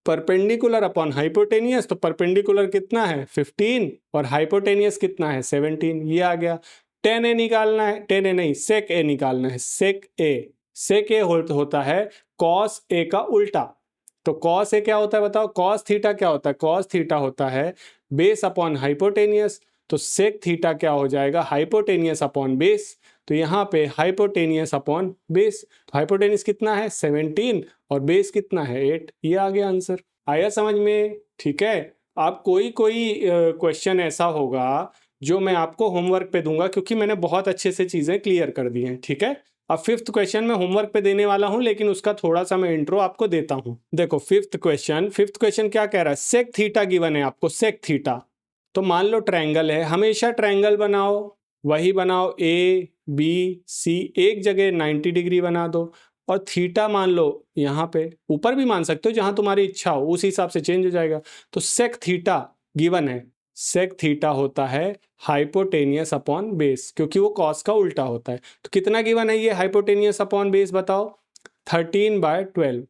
परपेंडिकुलर अपॉन हाइपोटेनियस, तो परपेंडिकुलर कितना है 15 और हाइपोटेनियस कितना है 17, ये आ गया। tan ए निकालना है, tan ए नहीं sec ए निकालना है, sec ए होता है cos ए का उल्टा, तो cos ए क्या होता है बताओ, cos थीटा क्या होता है, cos थीटा होता है बेस अपॉन हाइपोटेनियस, तो sec थीटा क्या हो जाएगा हाइपोटेनियस अपॉन बेस, तो यहाँ पे हाइपोटेनियस अपॉन बेस, हाइपोटेनियस कितना है 17 और बेस कितना है 8, ये आ गया आंसर। आया समझ में, ठीक है। आप कोई क्वेश्चन ऐसा होगा जो मैं आपको होमवर्क पे दूंगा, क्योंकि मैंने बहुत अच्छे से चीजें क्लियर कर दी हैं, ठीक है। अब फिफ्थ क्वेश्चन मैं होमवर्क पे देने वाला हूं, लेकिन उसका थोड़ा सा मैं इंट्रो आपको देता हूं। देखो फिफ्थ क्वेश्चन क्या कह रहा है, सेक थीटा गिवन है आपको, सेक थीटा, तो मान लो ट्रायंगल है, हमेशा ट्रायंगल बनाओ, वही बनाओ ए बी सी, एक जगह 90 डिग्री बना दो, और थीटा मान लो यहाँ पे, ऊपर भी मान सकते हो जहां तुम्हारी इच्छा हो, उस हिसाब से चेंज हो जाएगा। तो सेक थीटा गिवन है, सेक थीटा होता है हाइपोटेनियस अपॉन बेस, क्योंकि वो कॉस का उल्टा होता है। तो कितना गिवन है ये हाइपोटेनियस अपॉन बेस बताओ, 13/12,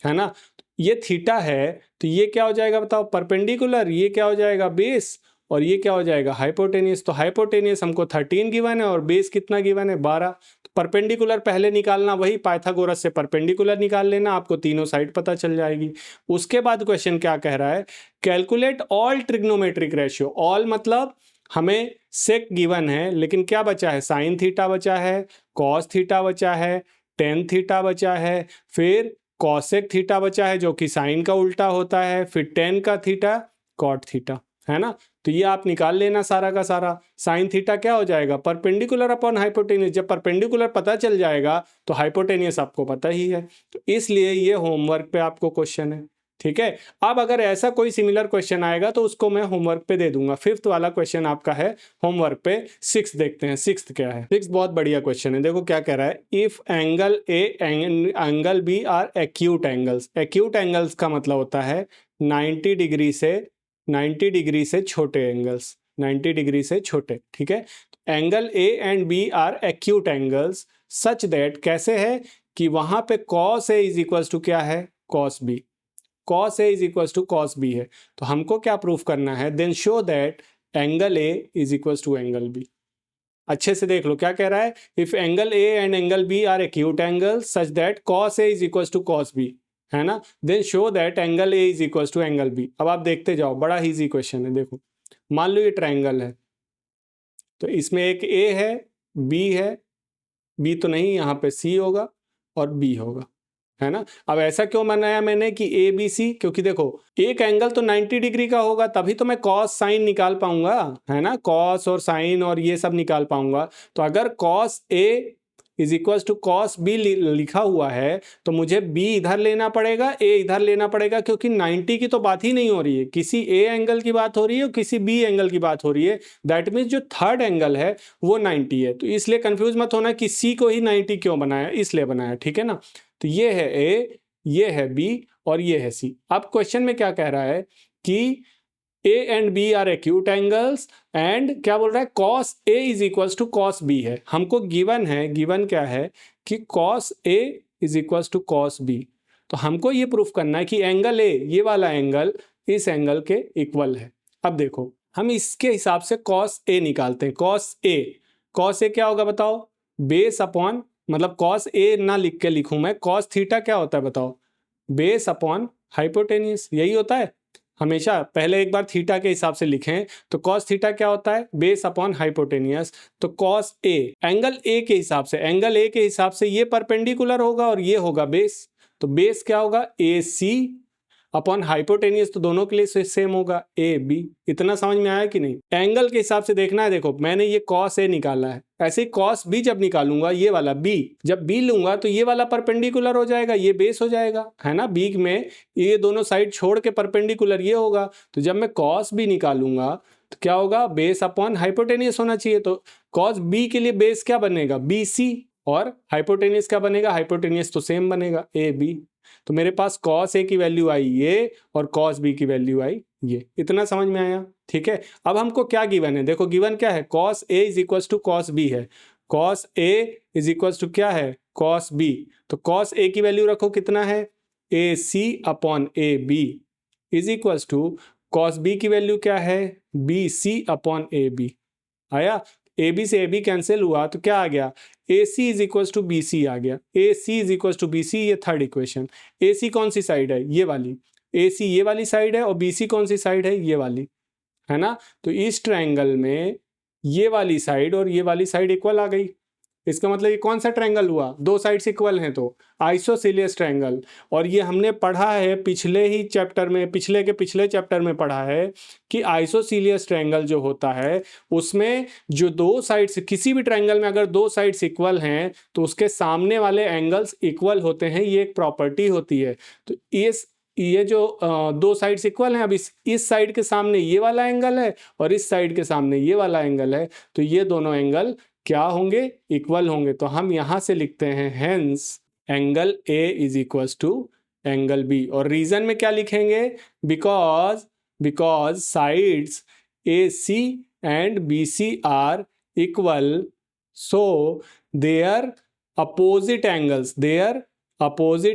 है ना। ये थीटा है, तो ये क्या हो जाएगा बताओ परपेंडिकुलर, ये क्या हो जाएगा बेस, और ये क्या हो जाएगा हाइपोटेनियस। तो हाइपोटेनियस हमको 13 गिवन है और बेस कितना गिवन है 12। तो परपेंडिकुलर पहले निकालना, वही पाइथागोरस से परपेंडिकुलर निकाल लेना, आपको तीनों साइड पता चल जाएगी। उसके बाद क्वेश्चन क्या कह रहा है, calculate all trigonometric ratio, all मतलब हमें सेक गिवन है, लेकिन क्या बचा है, साइन थीटा बचा है, कॉस थीटा बचा है, टेन थीटा बचा है, फिर कॉसेक थीटा बचा है जो कि साइन का उल्टा होता है, फिर टेन का थीटा, कॉट थीटा, है ना। तो ये आप निकाल लेना सारा का सारा। साइन थीटा क्या हो जाएगा परपेंडिकुलर अपॉन हाइपोटेनियस, जब परपेंडिकुलर पता चल जाएगा तो हाइपोटेनियस आपको पता ही है, तो इसलिए ये होमवर्क पे आपको क्वेश्चन है, ठीक है। अब अगर ऐसा कोई सिमिलर क्वेश्चन आएगा तो उसको मैं होमवर्क पे दे दूंगा। फिफ्थ वाला क्वेश्चन आपका है होमवर्क पे। सिक्स देखते हैं, सिक्स क्या है। सिक्स बहुत बढ़िया क्वेश्चन है, देखो क्या कह रहा है, if angle A angle B are acute angles, acute angles का मतलब होता है 90 डिग्री से छोटे एंगल्स, 90 डिग्री से छोटे, ठीक है। Angle A and B are acute angles such that, कैसे है कि वहां पे cos A is equal to क्या है cos B, cos A is equal to cos B है। तो हमको क्या प्रूफ करना है, then show that angle A is equal to angle B। अच्छे से देख लो क्या कह रहा है, if angle A and angle B are acute angle such that cos A is equal to cos B, है ना। Then show that angle A is equal to angle B. अब आप देखते जाओ, बड़ा इजी क्वेश्चन है। देखो मान लो ये ट्राइंगल है, तो इसमें एक ए है, बी है, बी तो नहीं, यहाँ पे सी होगा और बी होगा, है ना। अब ऐसा क्यों बनाया मैंने कि ए बी सी, क्योंकि देखो एक एंगल तो 90 डिग्री का होगा, तभी तो मैं कॉस साइन निकाल पाऊंगा, है ना। कॉस और साइन और ये सब निकाल पाऊंगा। तो अगर cos A is equal to cos B लिखा हुआ है, तो मुझे बी इधर लेना पड़ेगा, ए इधर लेना पड़ेगा, क्योंकि 90 की तो बात ही नहीं हो रही है, किसी ए एंगल की बात हो रही है और किसी बी एंगल की बात हो रही है। दैट मीन्स जो थर्ड एंगल है वो 90 है। तो इसलिए कंफ्यूज मत होना कि सी को ही 90 क्यों बनाया, इसलिए बनाया, ठीक है ना। तो ये है ए, ये है बी और ये है सी। अब क्वेश्चन में क्या कह रहा है कि A and B are acute angles and क्या बोल रहा है, cos A is equal to cos B है। हमको गिवन है, गिवन क्या है कि cos A is equal to cos B. तो हमको ये प्रूफ करना है कि एंगल ए, ये वाला एंगल इस एंगल के इक्वल है। अब देखो हम इसके हिसाब से कॉस ए निकालते हैं। कॉस ए क्या होगा बताओ, बेस अपॉन, मतलब कॉस ए ना लिख के लिखूं मैं, कॉस थीटा क्या होता है बताओ, बेस अपॉन हाइपोटेनियस, यही होता है हमेशा। पहले एक बार थीटा के हिसाब से लिखें तो कॉस थीटा क्या होता है, बेस अपॉन हाइपोटेनियस। तो कॉस ए, एंगल ए के हिसाब से, एंगल ए के हिसाब से ये परपेंडिकुलर होगा और ये होगा बेस। तो बेस क्या होगा, ए सी अपॉन हाइपोटेनियस, तो दोनों के लिए सेम होगा, ए बी। इतना समझ में आया कि नहीं। एंगल के हिसाब से देखना है। देखो मैंने ये कॉस ए निकाला है, ऐसे ही कॉस बी जब निकालूंगा, ये वाला बी जब बी लूंगा तो ये वाला परपेंडिकुलर हो जाएगा, ये बेस हो जाएगा, है ना। बी में ये दोनों साइड छोड़ के परपेंडिकुलर ये होगा। तो जब मैं कॉस बी निकालूंगा तो क्या होगा, बेस अपॉन हाइपोटेनियस होना चाहिए। तो कॉस बी के लिए बेस क्या बनेगा, बी सी, और हाइपोटेनियस क्या बनेगा, हाइपोटेनियस तो सेम बनेगा, ए बी। तो मेरे पास कॉस ए की वैल्यू आई ये और कॉस बी की वैल्यू आई ये। इतना समझ में आया, ठीक है। अब हमको क्या गिवन है, देखो गिवन क्या है, cos A is equal to cos B है। Cos A is equal to क्या है, कॉस बी। तो कॉस ए की वैल्यू रखो कितना है, A C upon A B is equal to cos B की वैल्यू क्या है, B C upon A B. आया, ए बी से ए बी कैंसिल हुआ तो क्या आ गया, A C is equal to B C आ गया। A C is equal to B C, ये थर्ड इक्वेशन। ए सी कौन सी साइड है, ये वाली, ए सी ये वाली साइड है, और बी सी कौन सी साइड है, ये वाली, है ना। तो इस ट्रायंगल में ये वाली साइड और ये वाली साइड इक्वल आ गई। इसका मतलब ये कौन सा ट्रायंगल हुआ, दो साइड्स इक्वल हैं तो आइसोसेलियस ट्रायंगल। और ये हमने पढ़ा है पिछले ही चैप्टर में, पिछले के पिछले चैप्टर में पढ़ा है कि आइसोसेलियस ट्रायंगल जो होता है उसमें जो दो साइड्स, किसी भी ट्रायंगल में अगर दो साइड्स इक्वल हैं तो उसके सामने वाले एंगल्स इक्वल होते हैं, ये एक प्रॉपर्टी होती है। तो ये जो दो साइड्स इक्वल हैं, अब इस साइड के सामने ये वाला एंगल है और इस साइड के सामने ये वाला एंगल है, तो ये दोनों एंगल क्या होंगे, इक्वल होंगे। तो हम यहां से लिखते हैं hence angle A is equal to angle B. और रीजन में क्या लिखेंगे, because sides A C and B C are equal, so their opposite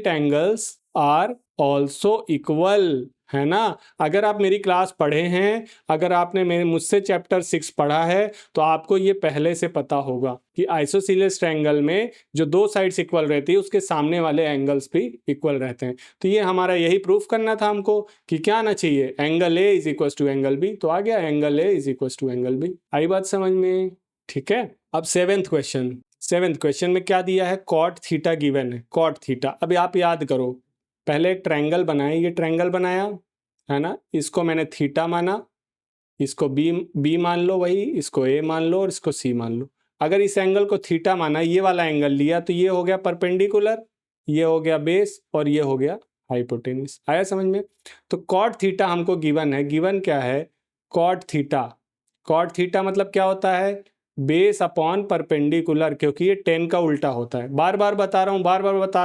angles are also equal, है ना। अगर आप मेरी क्लास पढ़े हैं, अगर आपने मुझसे चैप्टर 6 पढ़ा है, तो आपको ये पहले से पता होगा कि आइसोसेलियस ट्रायंगल में जो दो साइड्स इक्वल रहती है उसके सामने वाले एंगल्स भी इक्वल रहते हैं। तो ये हमारा यही प्रूफ करना था हमको कि क्या आना चाहिए, angle A is equal to angle B. तो आ गया angle A is equal to angle B. आई बात समझ में, ठीक है। अब सेवेंथ क्वेश्चन में क्या दिया है, कॉट थीटा गिवन है, कॉट थीटा। अब आप याद करो, पहले एक ट्रायंगल बनाए, ये ट्रायंगल बनाया, है ना, इसको मैंने थीटा माना, इसको बी मान लो, वही इसको ए मान लो और इसको सी मान लो। अगर इस एंगल को थीटा माना, ये वाला एंगल लिया, तो ये हो गया परपेंडिकुलर, ये हो गया बेस और ये हो गया हाइपोटेन्यूस। आया समझ में। तो कॉट थीटा हमको गिवन है, गिवन क्या है, कॉट थीटा मतलब क्या होता है, बेस अपॉन परपेंडिकुलर, क्योंकि ये 10 का उल्टा होता है। बार बार बता रहा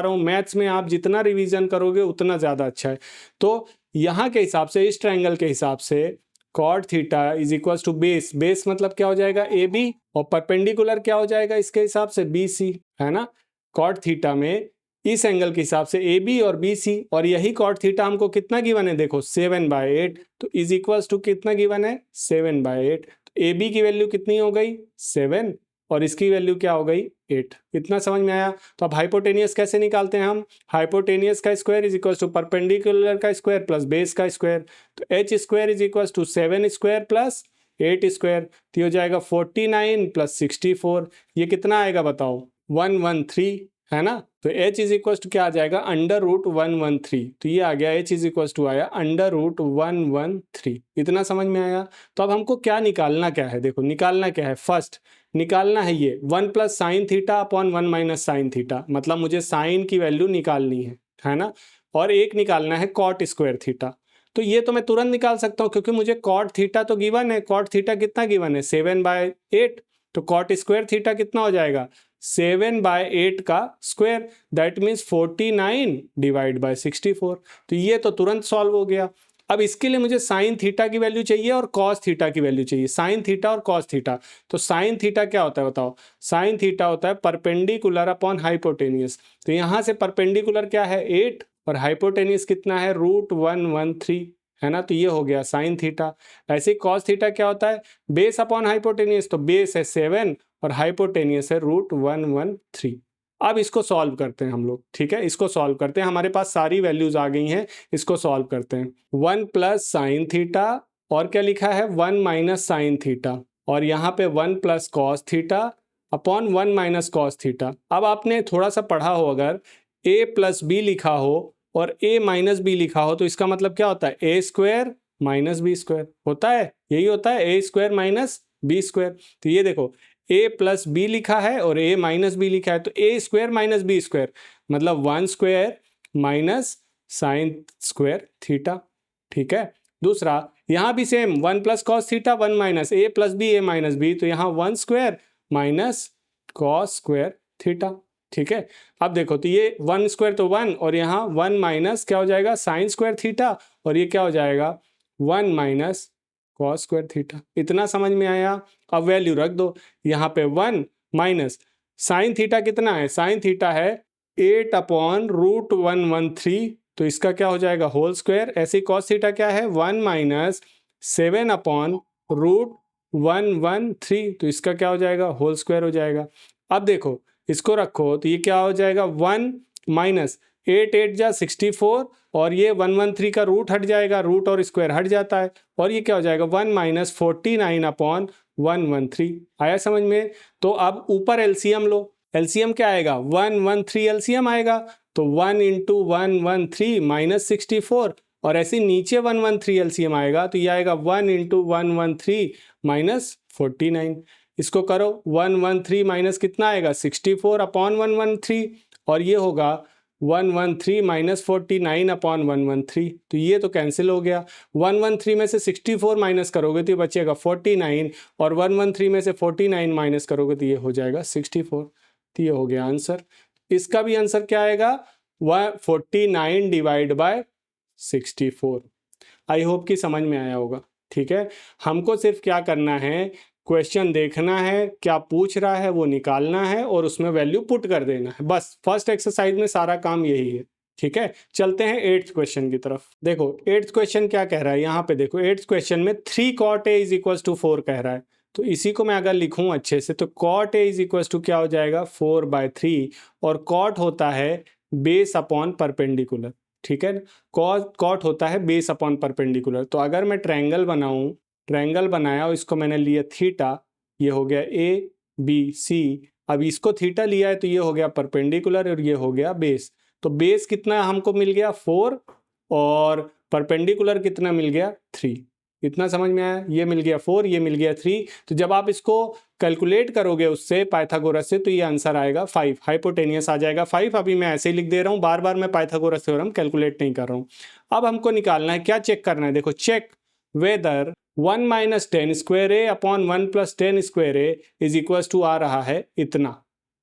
हूँ, मैथ्स में आप जितना रिवीजन करोगे उतना ज़्यादा अच्छा है। तो यहाँ के हिसाब से, इस ट्रायंगल के हिसाब से cot theta is equal to base मतलब क्या हो जाएगा, ए बी, और परपेंडिकुलर क्या हो जाएगा इसके हिसाब से, बी सी, है ना। कॉट थीटा में इस एंगल के हिसाब से ए बी और बी सी, और यही कॉट थीटा हमको कितना गिवन है, देखो 7/8, तो इज इक्वल टू कितना गिवन है, 7/8। ए बी की वैल्यू कितनी हो गई, 7, और इसकी वैल्यू क्या हो गई 8। इतना समझ में आया। तो अब हाइपोटेनियस कैसे निकालते हैं हम? हाइपोटेनियस का square is equal to perpendicular का स्क्वायर प्लस बेस का स्क्वायर। तो H square is equal to 7 square plus 8 square, तो हो जाएगा 49 प्लस 64। ये कितना आएगा बताओ? 113, है ना। तो h इज इक्वल टू क्या आ जाएगा? Under root 113। तो ये आ गया h इज इक्वल टू आया अंडर रूट 113। इतना समझ में आया। तो अब हमको क्या निकालना क्या है? देखो निकालना क्या है, फर्स्ट निकालना है ये 1 plus sine theta upon 1 minus sine theta, मतलब मुझे साइन की वैल्यू निकालनी है ना। और एक निकालना है कॉट स्क्वायर थीटा। तो ये तो मैं तुरंत निकाल सकता हूँ क्योंकि मुझे कॉट थीटा तो गिवन है। कॉट थीटा कितना गिवन है? 7/8। तो कॉट स्क्वायर थीटा कितना हो जाएगा? 7/8 का square, that means 49 divide by 64। तो ये तो तुरंत सॉल्व हो गया। अब इसके लिए मुझे साइन थीटा की वैल्यू चाहिए और कॉस थीटा की वैल्यू चाहिए। साइन थीटा और कॉस थीटा। तो साइन थीटा क्या होता है बताओ? साइन थीटा होता है परपेंडिकुलर अपॉन हाइपोटेनियस। तो यहाँ से परपेंडिकुलर क्या है? 8 और हाइपोटेनियस कितना है? रूट 113, है ना। तो ये हो गया साइन थीटा। ऐसे ही कॉस थीटा क्या होता है? Base upon hypotenuse. तो बेस है 7 और हाइपोटेनियस है रूट 113। अब इसको सॉल्व करते हैं हम लोग, ठीक है। इसको सॉल्व करते हैं, हमारे पास सारी वैल्यूज आ गई हैं। इसको सॉल्व करते हैं। 1 प्लस साइन थीटा और क्या लिखा है? 1 माइनस साइन थीटा, और यहाँ पे 1 plus cos theta upon 1 minus cos theta. अब आपने थोड़ा सा पढ़ा हो, अगर a प्लस बी लिखा हो और a माइनस बी लिखा हो तो इसका मतलब क्या होता है? ए स्क्वायर माइनस बी स्क्वायर होता है। यही होता है, ए स्क्वायर माइनस बी स्क्वायर। तो ये देखो a प्लस बी लिखा है और a माइनस बी लिखा है, तो A square minus B square मतलब 1 square minus sine square theta, ठीक है। दूसरा यहाँ भी same, 1 plus cos theta 1 minus a plus B a minus B, तो यहाँ 1 square minus cos square theta, ठीक है। अब देखो तो ये 1 स्क्वायर तो 1 और यहाँ 1 माइनस क्या हो जाएगा? साइन स्क्वायर थीटा, और ये क्या हो जाएगा? 1 माइनस कॉस स्क्वायर थीटा। इतना समझ में आया। अब वैल्यू रख दो यहाँ पे, 1 माइनस साइन थीटा कितना है? साइन थीटा है 8 अपॉन रूट 113, तो इसका क्या हो जाएगा? Whole square. ऐसे ही कॉस थीटा क्या है? 1 माइनस 7 अपॉन रूट 113, तो इसका क्या हो जाएगा? होल स्क्वायर हो जाएगा। अब देखो इसको रखो तो ये क्या हो जाएगा? 1 माइनस 8 8 जा 64, और ये 113 का रूट हट जाएगा, रूट और स्क्वायर हट जाता है, और ये क्या हो जाएगा? 1 माइनस 49 अपॉन 113। आया समझ में? तो अब ऊपर एलसीएम लो। एलसीएम क्या आएगा? 113 एलसीएम आएगा, तो 1 इंटू 113 माइनस 64, और ऐसे नीचे 113 एलसीएम आएगा तो ये आएगा 1 इंटू 113 माइनस 49। इसको करो, 113 माइनस कितना आएगा? 64 अपॉन 113, और ये होगा 113 माइनस 49 अपॉन 113, तो ये तो कैंसिल हो गया। 113 में से 64 माइनस करोगे तो ये बचेगा 49, और 113 में से 49 माइनस करोगे तो ये हो जाएगा 64। तो ये हो गया आंसर। इसका भी आंसर क्या आएगा? 49 डिवाइड बाय 64। आई होप कि समझ में आया होगा, ठीक है। हमको सिर्फ क्या करना है? क्वेश्चन देखना है, क्या पूछ रहा है वो निकालना है और उसमें वैल्यू पुट कर देना है, बस। फर्स्ट एक्सरसाइज में सारा काम यही है, ठीक है। चलते हैं 8th क्वेश्चन की तरफ। देखो 8th क्वेश्चन क्या कह रहा है यहाँ पे, देखो 8th क्वेश्चन में 3 cot a is equal to 4 कह रहा है। तो इसी को मैं अगर लिखूं अच्छे से तो cot a is equal to क्या हो जाएगा? 4/3, और cot होता है बेस अपॉन परपेंडिकुलर, ठीक है। कॉट होता है बेस अपॉन परपेंडिकुलर। तो अगर मैं ट्रायंगल बनाऊं, ट्रायंगल बनाया और इसको मैंने लिया थीटा, ये हो गया ए बी सी। अब इसको थीटा लिया है तो ये हो गया परपेंडिकुलर और ये हो गया बेस। तो बेस कितना हमको मिल गया? 4, और परपेंडिकुलर कितना मिल गया? 3। इतना समझ में आया? ये मिल गया 4, ये मिल गया 3। तो जब आप इसको कैलकुलेट करोगे उससे पाइथागोरस से तो ये आंसर आएगा 5। हाइपोटेनियस आ जाएगा 5। अभी मैं ऐसे ही लिख दे रहा हूँ, बार बार मैं पाइथागोरस थ्योरम कैलकुलेट नहीं कर रहा हूँ। अब हमको निकालना है, क्या चेक करना है? देखो check whether 1 minus 10 square A upon 1 plus 10 square A is equal to आ रहा है इतना,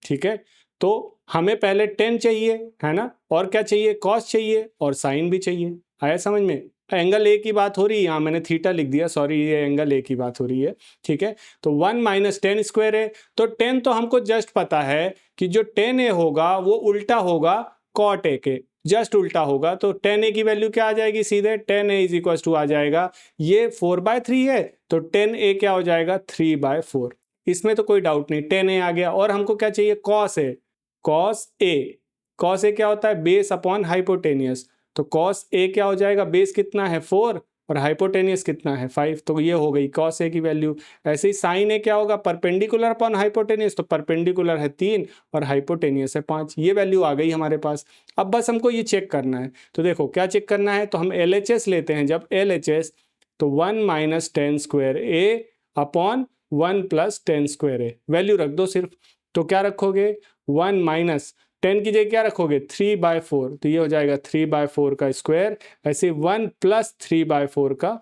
ठीक है। तो हमें पहले 10 चाहिए, है ना, और क्या चाहिए? कॉस चाहिए और साइन भी चाहिए। आया समझ में? एंगल ए की बात हो रही है, यहाँ मैंने थीटा लिख दिया, सॉरी, ये एंगल ए की बात हो रही है, ठीक है। तो 1 माइनस 10 स्क्वायर है, तो 10 तो हमको जस्ट पता है कि जो 10 ए होगा वो उल्टा होगा कॉट ए के, जस्ट उल्टा होगा। तो 10 ए की वैल्यू क्या आ जाएगी? सीधे 10 ए इज इक्वल टू आ जाएगा, ये 4/3 है तो 10 ए क्या हो जाएगा? 3/4। इसमें तो कोई डाउट नहीं, 10a आ गया। और हमको क्या चाहिए, कॉस ए। कॉस ए क्या होता है, बेस अपॉन हाइपोटेनियस। तो कॉस ए क्या हो जाएगा, बेस कितना है 4 और हाइपोटेनियस कितना है 5, तो ये हो गई कॉस ए की वैल्यू। ऐसे ही साइन ए क्या होगा, परपेंडिकुलर अपॉन हाइपोटेनियस, तो परपेंडिकुलर है 3 और हाइपोटेनियस है 5। ये वैल्यू आ गई हमारे पास। अब बस हमको ये चेक करना है। तो देखो क्या चेक करना है, तो हम LHS लेते हैं। जब LHS तो 1 minus 10 square A upon 1 plus 10 square A, value रख दो सिर्फ। तो क्या रखोगे, 1 माइनस 10 की जगह क्या रखोगे, 3/4, तो ये हो जाएगा 3/4 का स्क्वायर। ऐसे 1 प्लस 3/4 का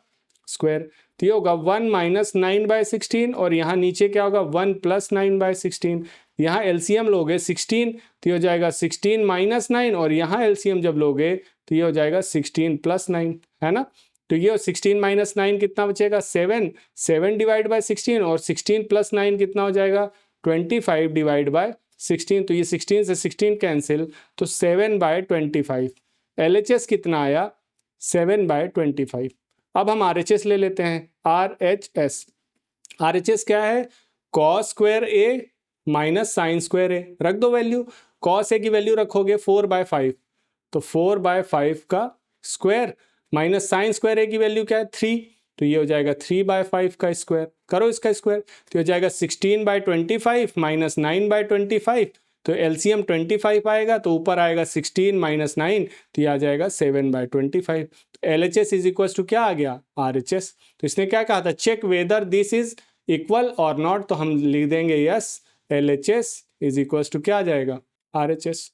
स्क्वायर, तो ये होगा 1 माइनस 9/16। और यहाँ नीचे क्या होगा, 1 प्लस 9/16। यहाँ एलसीएम लोगे 16, तो ये हो जाएगा 16 माइनस 9, और यहाँ एलसीएम जब लोगे तो ये हो जाएगा 16 प्लस 9, है ना। तो ये 16 माइनस 9 कितना बचेगा, 7, 7 डिवाइड बाय 16, और 16 प्लस 9 कितना हो जाएगा, 25 डिवाइड बाय 16। तो ये 16 से 16 कैंसिल, तो 7/25। LHS कितना आया, 7/25। अब हम RHS ले लेते हैं। RHS क्या है, कॉस स्क्वायर ए माइनस साइन स्क्वायर ए। रख दो वैल्यू, कॉस ए की वैल्यू रखोगे 4/5, तो 4/5 का स्क्वायर माइनस साइन स्क्वायर ए की वैल्यू क्या है 3, तो ये हो जाएगा 3/5 का स्क्वायर। करो इसका स्क्वायर, तो हो जाएगा 16/25 माइनस 9/25, तो एलसीएम 25 आएगा, तो ऊपर आएगा 16 माइनस 9, तो ये आ जाएगा 7/25। LHS इज इक्वल टू क्या आ गया, RHS। तो इसने क्या कहा था, check whether this is equal और नॉट, तो हम लिख देंगे yes, LHS is equal to क्या आ जाएगा, RHS।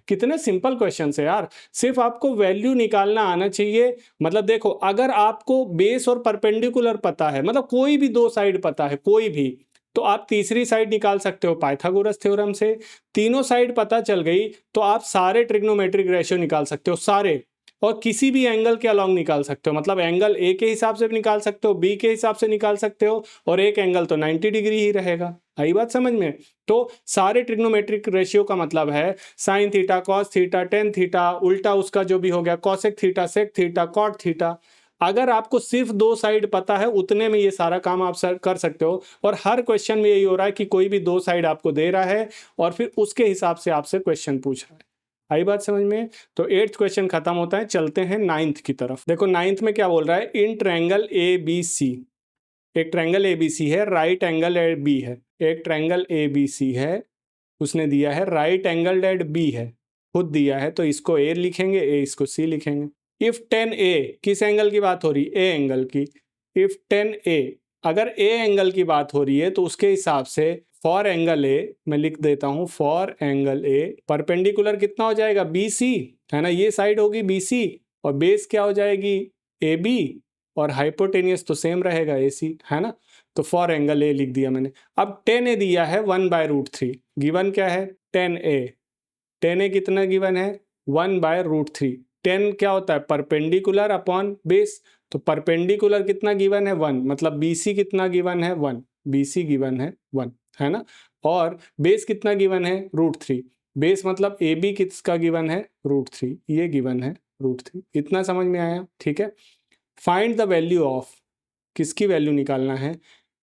कितने सिंपल क्वेश्चन है यार, सिर्फ आपको वैल्यू निकालना आना चाहिए। मतलब देखो, अगर आपको बेस और परपेंडिकुलर पता है, मतलब कोई भी दो साइड पता है कोई भी, तो आप तीसरी साइड निकाल सकते हो पाइथागोरस थ्योरम से। तीनों साइड पता चल गई तो आप सारे ट्रिग्नोमेट्रिक रेशियो निकाल सकते हो, सारे, और किसी भी एंगल के अलॉन्ग निकाल सकते हो। मतलब एंगल ए के हिसाब से भी निकाल सकते हो, बी के हिसाब से निकाल सकते हो, और एक एंगल तो 90 डिग्री ही रहेगा। आई बात समझ में। तो सारे ट्रिग्नोमेट्रिक रेशियो का मतलब है sine theta, cos theta, tan theta, उल्टा उसका जो भी हो गया cosec theta, sec theta, cot theta. अगर आपको सिर्फ दो साइड पता है, उतने में ये सारा काम आप कर सकते हो। और हर क्वेश्चन में यही हो रहा है कि कोई भी दो साइड आपको दे रहा है और फिर उसके हिसाब से आपसे क्वेश्चन पूछ रहा है। आई बात समझ में। तो 8th क्वेश्चन खत्म होता है, चलते हैं 9th की तरफ। देखो 9th में क्या बोल रहा है, इन ट्रायंगल ABC, एक ट्रायंगल ABC है, राइट एंगल एट बी है। एक ट्रायंगल ABC है, उसने दिया है राइट एंगल एट बी है, खुद दिया है, तो इसको A लिखेंगे, इसको C लिखेंगे। इफ 10A, किस एंगल की बात हो रही है, A एंगल की। इफ 10A, अगर A एंगल की बात हो रही है तो उसके हिसाब से फॉर एंगल A, मैं लिख देता हूं फॉर एंगल A, परपेंडिकुलर कितना हो जाएगा BC, है ना, ये साइड होगी BC, और बेस क्या हो जाएगी AB, और हाइपोटेनियस तो सेम रहेगा AC, है ना। तो फॉर एंगल A लिख दिया मैंने। अब 10A दिया है 1/√3, गिवन क्या है 10A, 10A कितना गिवन है 1/√3। 10 क्या होता है, परपेंडिकुलर अपॉन बेस, तो परपेंडिकुलर कितना गिवन है 1, मतलब BC कितना गिवन है 1, BC गिवन है 1, है ना। और बेस कितना गिवन है √3, बेस मतलब AB किसका गिवन है √3, ये गिवन है √3। इतना समझ में आया, ठीक है। फाइंड द वैल्यू ऑफ, किसकी वैल्यू निकालना है,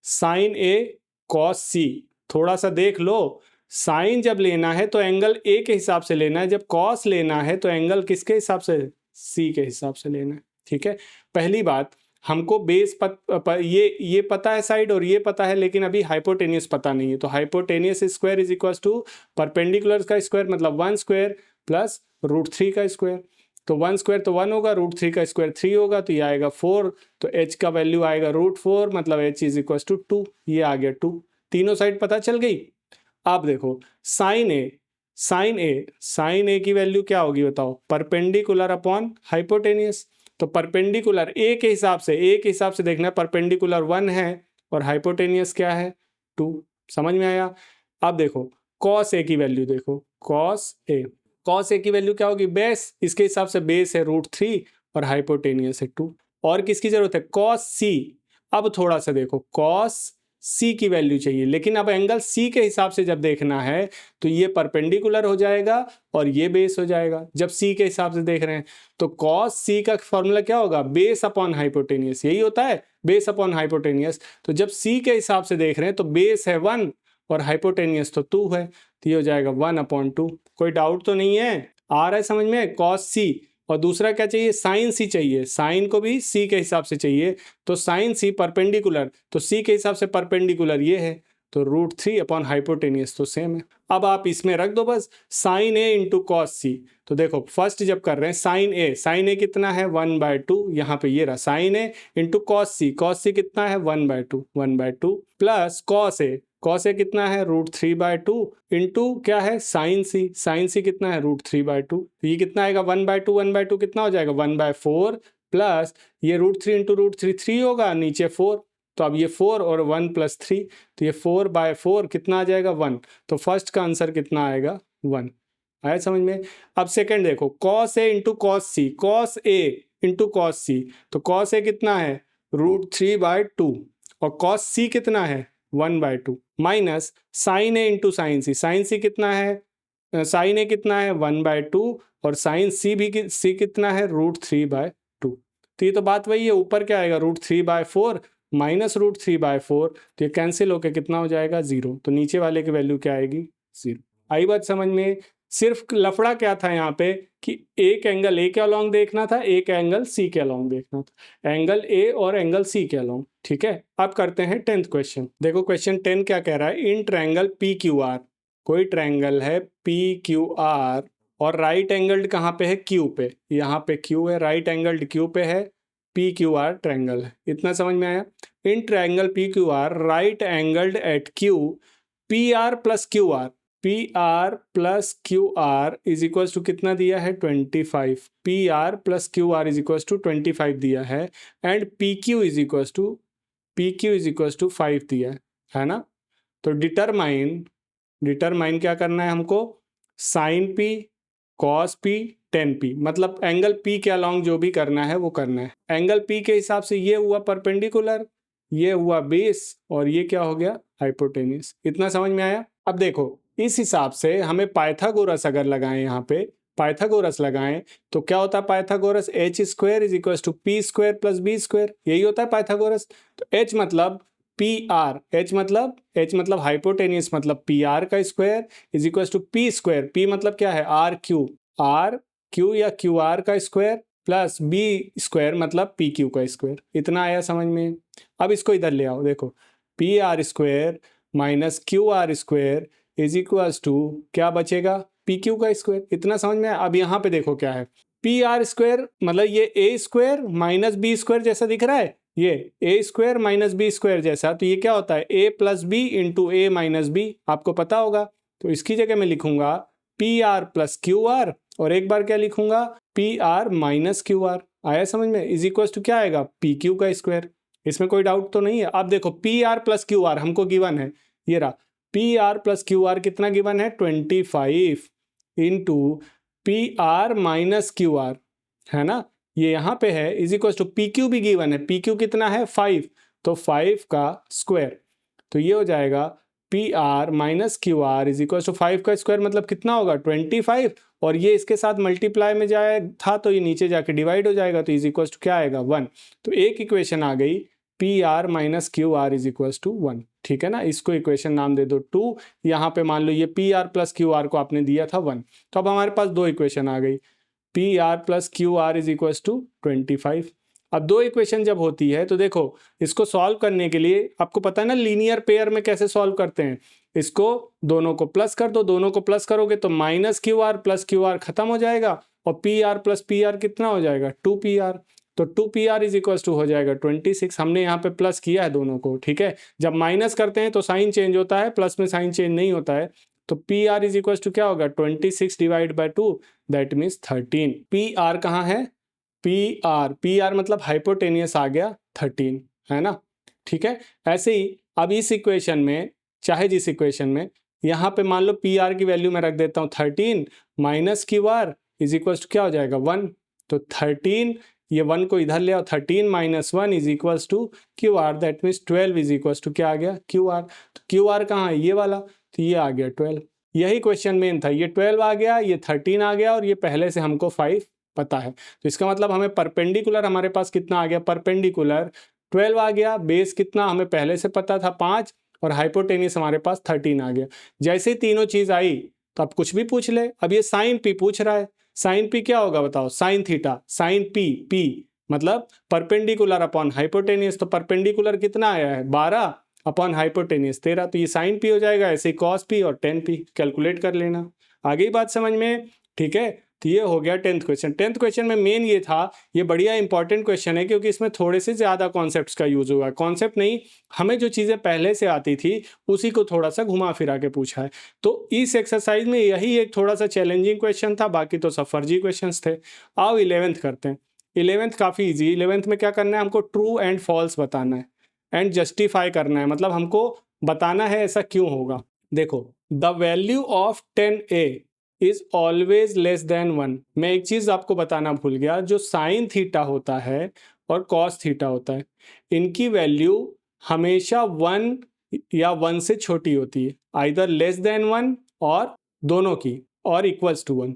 साइन A कॉस C। थोड़ा सा देख लो, साइन जब लेना है तो एंगल A के हिसाब से लेना है, जब कॉस लेना है तो एंगल किसके हिसाब से, C के हिसाब से लेना है, ठीक है। पहली बात, हमको बेस ये पता है साइड और ये पता है, लेकिन अभी हाइपोटेनियस पता नहीं है। तो hypotenuse square is equal to perpendicular का स्क्वायर, मतलब 1 स्क्वायर प्लस √3 का स्क्वायर। तो 1 स्क्वायर तो 1 होगा, √3 का स्क्वायर 3 होगा, तो ये आएगा 4, तो h का वैल्यू आएगा √4, मतलब h इज इक्वल टू 2, ये आ गया 2। तीनों साइड पता चल गई। अब देखो साइन ए की वैल्यू क्या होगी बताओ, परपेंडिकुलर अपॉन हाइपोटेनियस। तो परपेंडिकुलर ए के हिसाब से देखना है, परपेंडिकुलर 1 है और हाइपोटेनियस क्या है 2, समझ में आया। अब देखो कॉस ए की वैल्यू, देखो कॉस ए की वैल्यू क्या होगी, बेस, इसके हिसाब से बेस है √3 और हाइपोटेनियस है 2। और किसकी जरूरत है, कॉस C। अब थोड़ा सा देखो, कॉस सी की वैल्यू चाहिए, लेकिन अब एंगल सी के हिसाब से जब देखना है तो ये परपेंडिकुलर हो जाएगा और ये बेस हो जाएगा। जब सी के हिसाब से देख रहे हैं तो कॉस सी का फॉर्मूला क्या होगा, बेस अपॉन हाइपोटेनियस, यही होता है बेस अपॉन हाइपोटेनियस। तो जब सी के हिसाब से देख रहे हैं तो बेस है 1 और हाइपोटेनियस तो 2 है, तो ये हो जाएगा 1/2। कोई डाउट तो नहीं है, आ रहा है समझ में, कॉस सी। और दूसरा क्या चाहिए, साइन सी चाहिए, साइन को भी सी के हिसाब से चाहिए, तो साइन सी परपेंडिकुलर, तो सी के हिसाब से परपेंडिकुलर ये है, तो √3/हाइपोटेनियस तो सेम है। अब आप इसमें रख दो बस साइन ए इंटू कॉस सी। तो देखो फर्स्ट जब कर रहे हैं साइन ए कितना है 1/2, यहाँ पे ये रहा साइन ए इंटू कॉस सी कितना है 1/2 प्लस कॉस ए कितना है √3/2 इंटू क्या है साइन सी कितना है √3/2, तो ये कितना आएगा 1/2 कितना हो जाएगा 1/4 प्लस ये √3 इंटू √3 3 होगा, नीचे 4, तो अब ये 4 और 1 + 3, तो ये 4/4 कितना आ जाएगा 1। तो फर्स्ट का आंसर कितना आएगा 1। आया समझ में। अब सेकंड देखो cos A into cos A into cos सी, तो कॉस ए कितना है √3/2 और कॉस सी कितना है 1/2 माइनस साइन ए इंटू साइन सी कितना है साइन ए कितना है 1/2 और साइन सी कितना है √3/2। तो ये तो बात वही है, ऊपर क्या आएगा √3/4 माइनस √3/4, तो ये कैंसिल होकर कितना हो जाएगा 0, तो नीचे वाले की वैल्यू क्या आएगी 0। आई बात समझ में। सिर्फ लफड़ा क्या था यहाँ पे कि एक एंगल ए के अलॉन्ग देखना था, एक एंगल सी के अलॉन्ग देखना था, एंगल ए और एंगल सी के अलॉन्ग। ठीक है, अब करते हैं 10th क्वेश्चन। देखो क्वेश्चन 10 क्या कह रहा है, इन ट्रायंगल PQR, कोई ट्रायंगल है PQR और राइट एंगल्ड कहाँ पे है Q पे, यहाँ पे Q है, राइट एंगल्ड Q पे है, PQR ट्रायंगल है। इतना समझ में आया। In triangle PQR right angled at Q, PR plus QR is equal to कितना दिया है 25, PR plus QR is equal to 25 दिया है, and PQ is equal to 5 दिया है ना। तो डिटरमाइन क्या करना है हमको, sine P cos P tan P, मतलब एंगल P के अलॉन्ग जो भी करना है वो करना है। एंगल P के हिसाब से ये हुआ परपेंडिकुलर, ये हुआ बेस और ये क्या हो गया हाइपोटेनियस। इतना समझ में आया। अब देखो इस हिसाब से हमें पाइथागोरस अगर लगाएं, यहाँ पे पाइथागोरस लगाएं तो क्या होता है Pythagoras, h² is equal to P² + B², यही होता है पाइथागोरस। तो h मतलब PR, h मतलब हाइपोटेनियस मतलब PR का square is equal to P², P मतलब क्या है RQ या QR का स्क्वायर प्लस B² मतलब PQ का स्क्वायर। इतना आया समझ में। अब इसको इधर ले आओ, देखो PR² minus QR² is equal to क्या बचेगा PQ का स्क्वायर। इतना समझ में। अब यहाँ पे देखो क्या है, PR² मतलब ये A² माइनस B² जैसा दिख रहा है, ये A² माइनस B² जैसा, तो ये क्या होता है A + B into A minus B, आपको पता होगा। तो इसकी जगह मैं लिखूंगा PR प्लस QR और एक बार क्या लिखूंगा PR माइनस QR। आया समझ में। इज इक्वल टू क्या आएगा PQ का स्क्वायर। इसमें कोई डाउट तो नहीं है। अब देखो PR प्लस QR हमको गिवन है, ये रहा PR प्लस QR कितना गिवन है 25 इंटू PR माइनस QR, है ना, ये यहाँ पे है, इज इक्वल टू PQ भी गिवन है, PQ कितना है 5, तो 5 का स्क्वायर, तो ये हो जाएगा PR minus QR is equal to 5 का स्क्वायर मतलब कितना होगा 25, और ये इसके साथ मल्टीप्लाई में जाए था तो ये नीचे जाके डिवाइड हो जाएगा, तो इज इक्वल टू क्या आएगा 1। तो एक इक्वेशन आ गई PR minus QR is equal to 1। ठीक है ना, इसको इक्वेशन नाम दे दो 2। यहाँ पे मान लो ये PR प्लस QR को आपने दिया था 1, तो अब हमारे पास दो इक्वेशन आ गई, PR plus QR is equal to 25। अब दो इक्वेशन जब होती है तो देखो इसको सॉल्व करने के लिए आपको पता है ना लीनियर पेयर में कैसे सॉल्व करते हैं, इसको दोनों को प्लस कर दो, दोनों को प्लस करोगे तो माइनस QR प्लस QR खत्म हो जाएगा और PR प्लस PR कितना हो जाएगा 2PR, तो 2PR इज इक्वल टू हो जाएगा 26। हमने यहाँ पे प्लस किया है दोनों को, ठीक है। जब माइनस करते हैं तो साइन चेंज होता है, प्लस में साइन चेंज नहीं होता है, तो PR इज इक्वल टू क्या होगा 26 divide by 2 that means 13। PR कहाँ है PR मतलब हाइपोटेनियस आ गया 13, है ना। ठीक है, ऐसे ही अब इस इक्वेशन में चाहे जिस इक्वेशन में यहाँ पे मान लो PR की वैल्यू मैं रख देता हूँ 13 minus QR is equal to क्या हो जाएगा 1, तो 13 ये 1 को इधर ले आओ, 13 minus 1 is equals to Q R, that means 12 is equals to क्या आ गया, क्यू आर। तो क्यू आर कहाँ है, ये वाला, तो ये आ गया 12। यही क्वेश्चन मेन था, ये 12 आ गया, ये 13 आ गया, और ये पहले से हमको 5 पता है। तो इसका मतलब हमें परपेंडिकुलर हमारे पास कितना आ गया, परपेंडिकुलर 12 आ गया, बेस कितना हमें पहले से पता था 5, और हाइपोटेनियस हमारे पास 13 आ गया। जैसे ही तीनों चीज आई तो अब कुछ भी पूछ ले। अब ये साइन पी पूछ रहा है, साइन पी क्या होगा बताओ, sine theta, sine P, P मतलब परपेंडिकुलर अपॉन हाइपोटेनियस, तो परपेंडिकुलर कितना आया है 12 अपॉन हाइपोटेनियस 13, तो ये साइन पी हो जाएगा, ऐसे कॉस पी और टेन पी, कैलकुलेट कर लेना। आगे बात समझ में, ठीक है। तो ये हो गया 10th क्वेश्चन। 10th क्वेश्चन में मेन ये था, ये बढ़िया इंपॉर्टेंट क्वेश्चन है क्योंकि इसमें थोड़े से ज़्यादा कॉन्सेप्ट्स का यूज हुआ है। कॉन्सेप्ट नहीं, हमें जो चीज़ें पहले से आती थी उसी को थोड़ा सा घुमा फिरा के पूछा है। तो इस एक्सरसाइज में यही एक थोड़ा सा चैलेंजिंग क्वेश्चन था, बाकी तो सब फर्जी क्वेश्चन थे। आओ 11th करते हैं। 11th काफ़ी ईजी। 11th में क्या करना है, हमको ट्रू एंड फॉल्स बताना है एंड जस्टिफाई करना है, मतलब हमको बताना है ऐसा क्यों होगा। देखो, the value of 10a is always less than 1। मैं एक चीज आपको बताना भूल गया, जो साइन थीटा होता है और कॉस थीटा होता है, इनकी वैल्यू हमेशा 1 या 1 से छोटी होती है, आइदर लेस देन 1 और दोनों की, और इक्वल्स टू 1।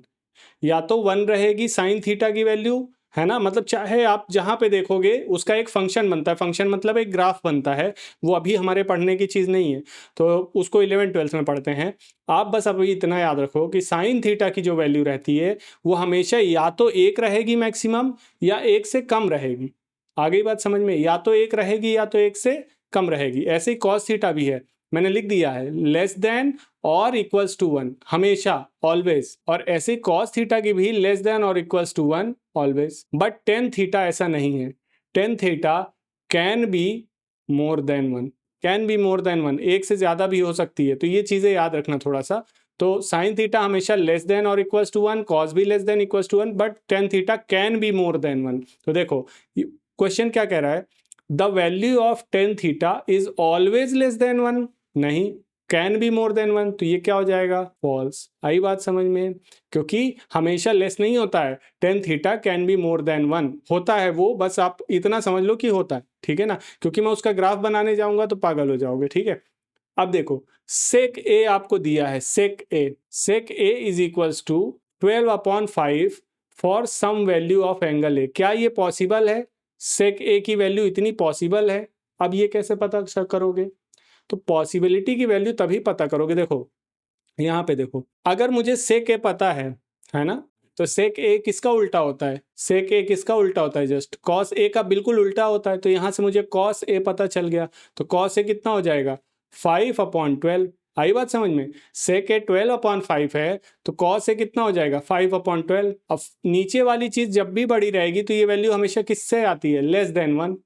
या तो 1 रहेगी साइन थीटा की वैल्यू, है ना, मतलब चाहे आप जहां पे देखोगे उसका एक फंक्शन बनता है, फंक्शन मतलब एक ग्राफ बनता है, वो अभी हमारे पढ़ने की चीज़ नहीं है, तो उसको 11th-12th में पढ़ते हैं। आप बस अभी इतना याद रखो कि साइन थीटा की जो वैल्यू रहती है वो हमेशा या तो 1 रहेगी मैक्सिमम, या 1 से कम रहेगी। आगे बात समझ में, या तो 1 रहेगी या तो 1 से कम रहेगी। ऐसे ही कॉस थीटा भी है, मैंने लिख दिया है, लेस देन और इक्वल्स टू 1 हमेशा, ऑलवेज। और ऐसे कॉस थीटा की भी लेस देन और equals to 1 always. But tan theta ऐसा नहीं है, tan theta can be more than 1, can be more than 1, एक से ज्यादा भी हो सकती है। तो ये चीजें याद रखना थोड़ा सा। तो साइन थीटा हमेशा लेस देन और इक्वल्स टू 1, कॉस भी less than equals to 1, but tan theta can be more than 1। तो देखो क्वेश्चन क्या कह रहा है, the value of tan theta is always less than 1, नहीं, कैन बी मोर देन 1, तो ये क्या हो जाएगा, फॉल्स। आई बात समझ में, क्योंकि हमेशा लेस नहीं होता है, tan theta can be more than 1 होता है वो, बस आप इतना समझ लो कि होता है, ठीक है ना, क्योंकि मैं उसका ग्राफ बनाने जाऊंगा तो पागल हो जाओगे, ठीक है। अब देखो, सेक ए आपको दिया है, sec A, sec A is equals to 12/5 for some value of angle A. क्या ये पॉसिबल है, सेक ए की वैल्यू इतनी पॉसिबल है? अब ये कैसे पता करोगे, तो पॉसिबिलिटी की वैल्यू तभी पता करोगे। देखो यहाँ पे देखो, अगर मुझे सेक ए पता है ना, तो सेक ए किसका उल्टा होता है, सेक ए किसका उल्टा होता है, जस्ट कॉस ए का बिल्कुल उल्टा होता है। तो यहाँ से मुझे कॉस ए पता चल गया, तो कॉस ए कितना हो जाएगा, 5/12। आई बात समझ में, सेक ए 12/5 है, तो कॉस ए कितना हो जाएगा, 5/12। अब नीचे वाली चीज जब भी बड़ी रहेगी तो ये वैल्यू हमेशा किससे आती है, लेस देन 1,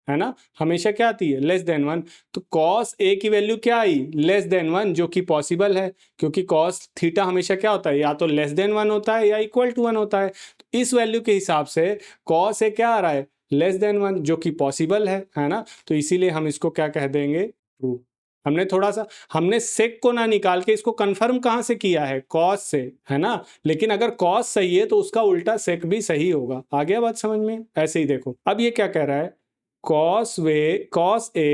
है ना, हमेशा क्या आती है, लेस देन 1। तो कॉस ए की वैल्यू क्या आई, लेस देन 1, जो कि पॉसिबल है, क्योंकि कॉस थीटा हमेशा क्या होता है, या तो लेस देन 1 होता है या इक्वल टू 1 होता है। तो इस वैल्यू के हिसाब से कॉस ए क्या आ रहा है, लेस देन 1, जो कि पॉसिबल है ना। तो इसीलिए हम इसको क्या कह देंगे, ट्रू। हमने थोड़ा सा, हमने सेक को ना निकाल के इसको कंफर्म कहां से किया है, कॉस से, है ना। लेकिन अगर कॉस सही है तो उसका उल्टा सेक भी सही होगा। आ गया बात समझ में। ऐसे ही देखो, अब ये क्या कह रहा है, cos A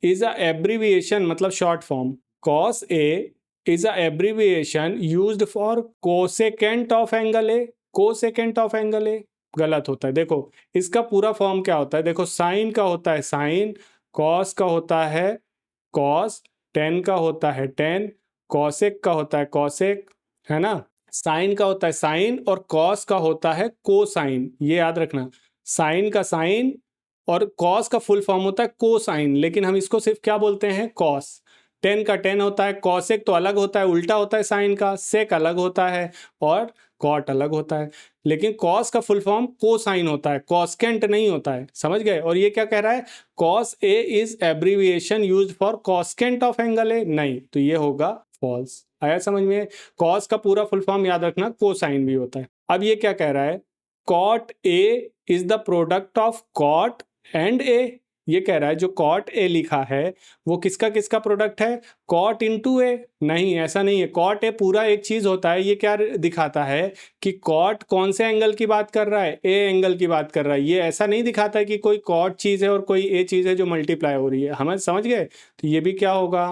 is a abbreviation, मतलब short form, cos A is a abbreviation used for cosecant of angle A, cosecant of angle A गलत होता है। देखो इसका पूरा फॉर्म क्या होता है, देखो साइन का होता है साइन, कॉस का होता है कॉस, टेन का होता है टेन, कॉसेक का होता है कॉसेक, है ना, साइन का होता है साइन, और कॉस का होता है कोसाइन। ये याद रखना, साइन का साइन और कॉस का फुल फॉर्म होता है कोसाइन, लेकिन हम इसको सिर्फ क्या बोलते हैं, कॉस। टेन का टेन होता है, कॉसेक तो अलग होता है, उल्टा होता है साइन का, सेक अलग होता है, और कॉट अलग होता है। लेकिन कॉस का फुल फॉर्म कोसाइन होता है, कॉसकेंट नहीं होता है, समझ गए। और ये क्या कह रहा है, cos A is abbreviation used for cosecant of angle A, नहीं, तो ये होगा फॉल्स। आया समझ में, कॉस का पूरा फुल फॉर्म याद रखना, कोसाइन भी होता है। अब ये क्या कह रहा है, cot A is the product of cot and A, ये कह रहा है जो कॉट ए लिखा है वो किसका किसका प्रोडक्ट है, कॉट इंटू ए। नहीं, ऐसा नहीं है, कॉट ए पूरा एक चीज होता है। ये क्या दिखाता है कि कॉट कौन से एंगल की बात कर रहा है, ए एंगल की बात कर रहा है। ये ऐसा नहीं दिखाता है कि कोई कॉट चीज है और कोई ए चीज है जो मल्टीप्लाई हो रही है। हम समझ गए? तो ये भी क्या होगा,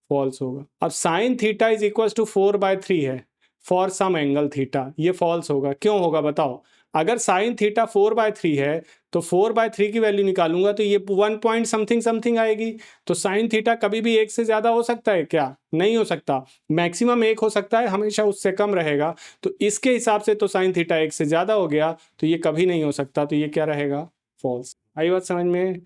फॉल्स होगा। अब sine theta is equal to 4/3 है फॉर सम एंगल थीटा, ये फॉल्स होगा। क्यों होगा बताओ? अगर साइन थीटा 4/3 है तो 4/3 की वैल्यू निकालूंगा तो ये 1 पॉइंट समथिंग समथिंग आएगी। तो साइन थीटा कभी भी एक से ज्यादा हो सकता है क्या? नहीं हो सकता। मैक्सिमम एक हो सकता है, हमेशा उससे कम रहेगा। तो इसके हिसाब से तो साइन थीटा एक से ज्यादा हो गया, तो ये कभी नहीं हो सकता। तो ये क्या रहेगा, फॉल्स। आई बात समझ में?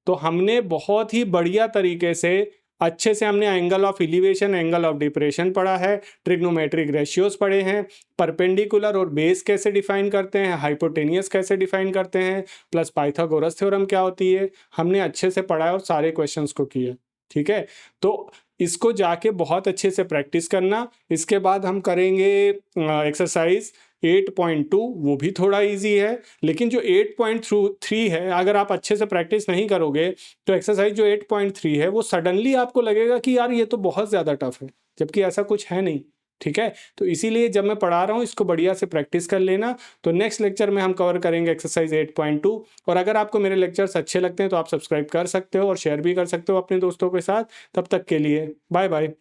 तो हमने बहुत ही बढ़िया तरीके से अच्छे से हमने angle of elevation, angle of depression पढ़ा है, ट्रिग्नोमेट्रिक रेशियोज पढ़े हैं, परपेंडिकुलर और बेस कैसे डिफाइन करते हैं, हाइपोटेनियस कैसे डिफाइन करते हैं, प्लस पाइथागोरस थ्योरम क्या होती है, हमने अच्छे से पढ़ा है और सारे क्वेश्चंस को किया। ठीक है, तो इसको जाके बहुत अच्छे से प्रैक्टिस करना। इसके बाद हम करेंगे एक्सरसाइज 8.2, वो भी थोड़ा इजी है। लेकिन जो 8.3 है, अगर आप अच्छे से प्रैक्टिस नहीं करोगे तो एक्सरसाइज जो 8.3 है वो सडनली आपको लगेगा कि यार ये तो बहुत ज़्यादा टफ है, जबकि ऐसा कुछ है नहीं। ठीक है, तो इसीलिए जब मैं पढ़ा रहा हूँ इसको बढ़िया से प्रैक्टिस कर लेना। तो नेक्स्ट लेक्चर में हम कवर करेंगे एक्सरसाइज 8.2। और अगर आपको मेरे लेक्चर्स अच्छे लगते हैं तो आप सब्सक्राइब कर सकते हो और शेयर भी कर सकते हो अपने दोस्तों के साथ। तब तक के लिए बाय बाय।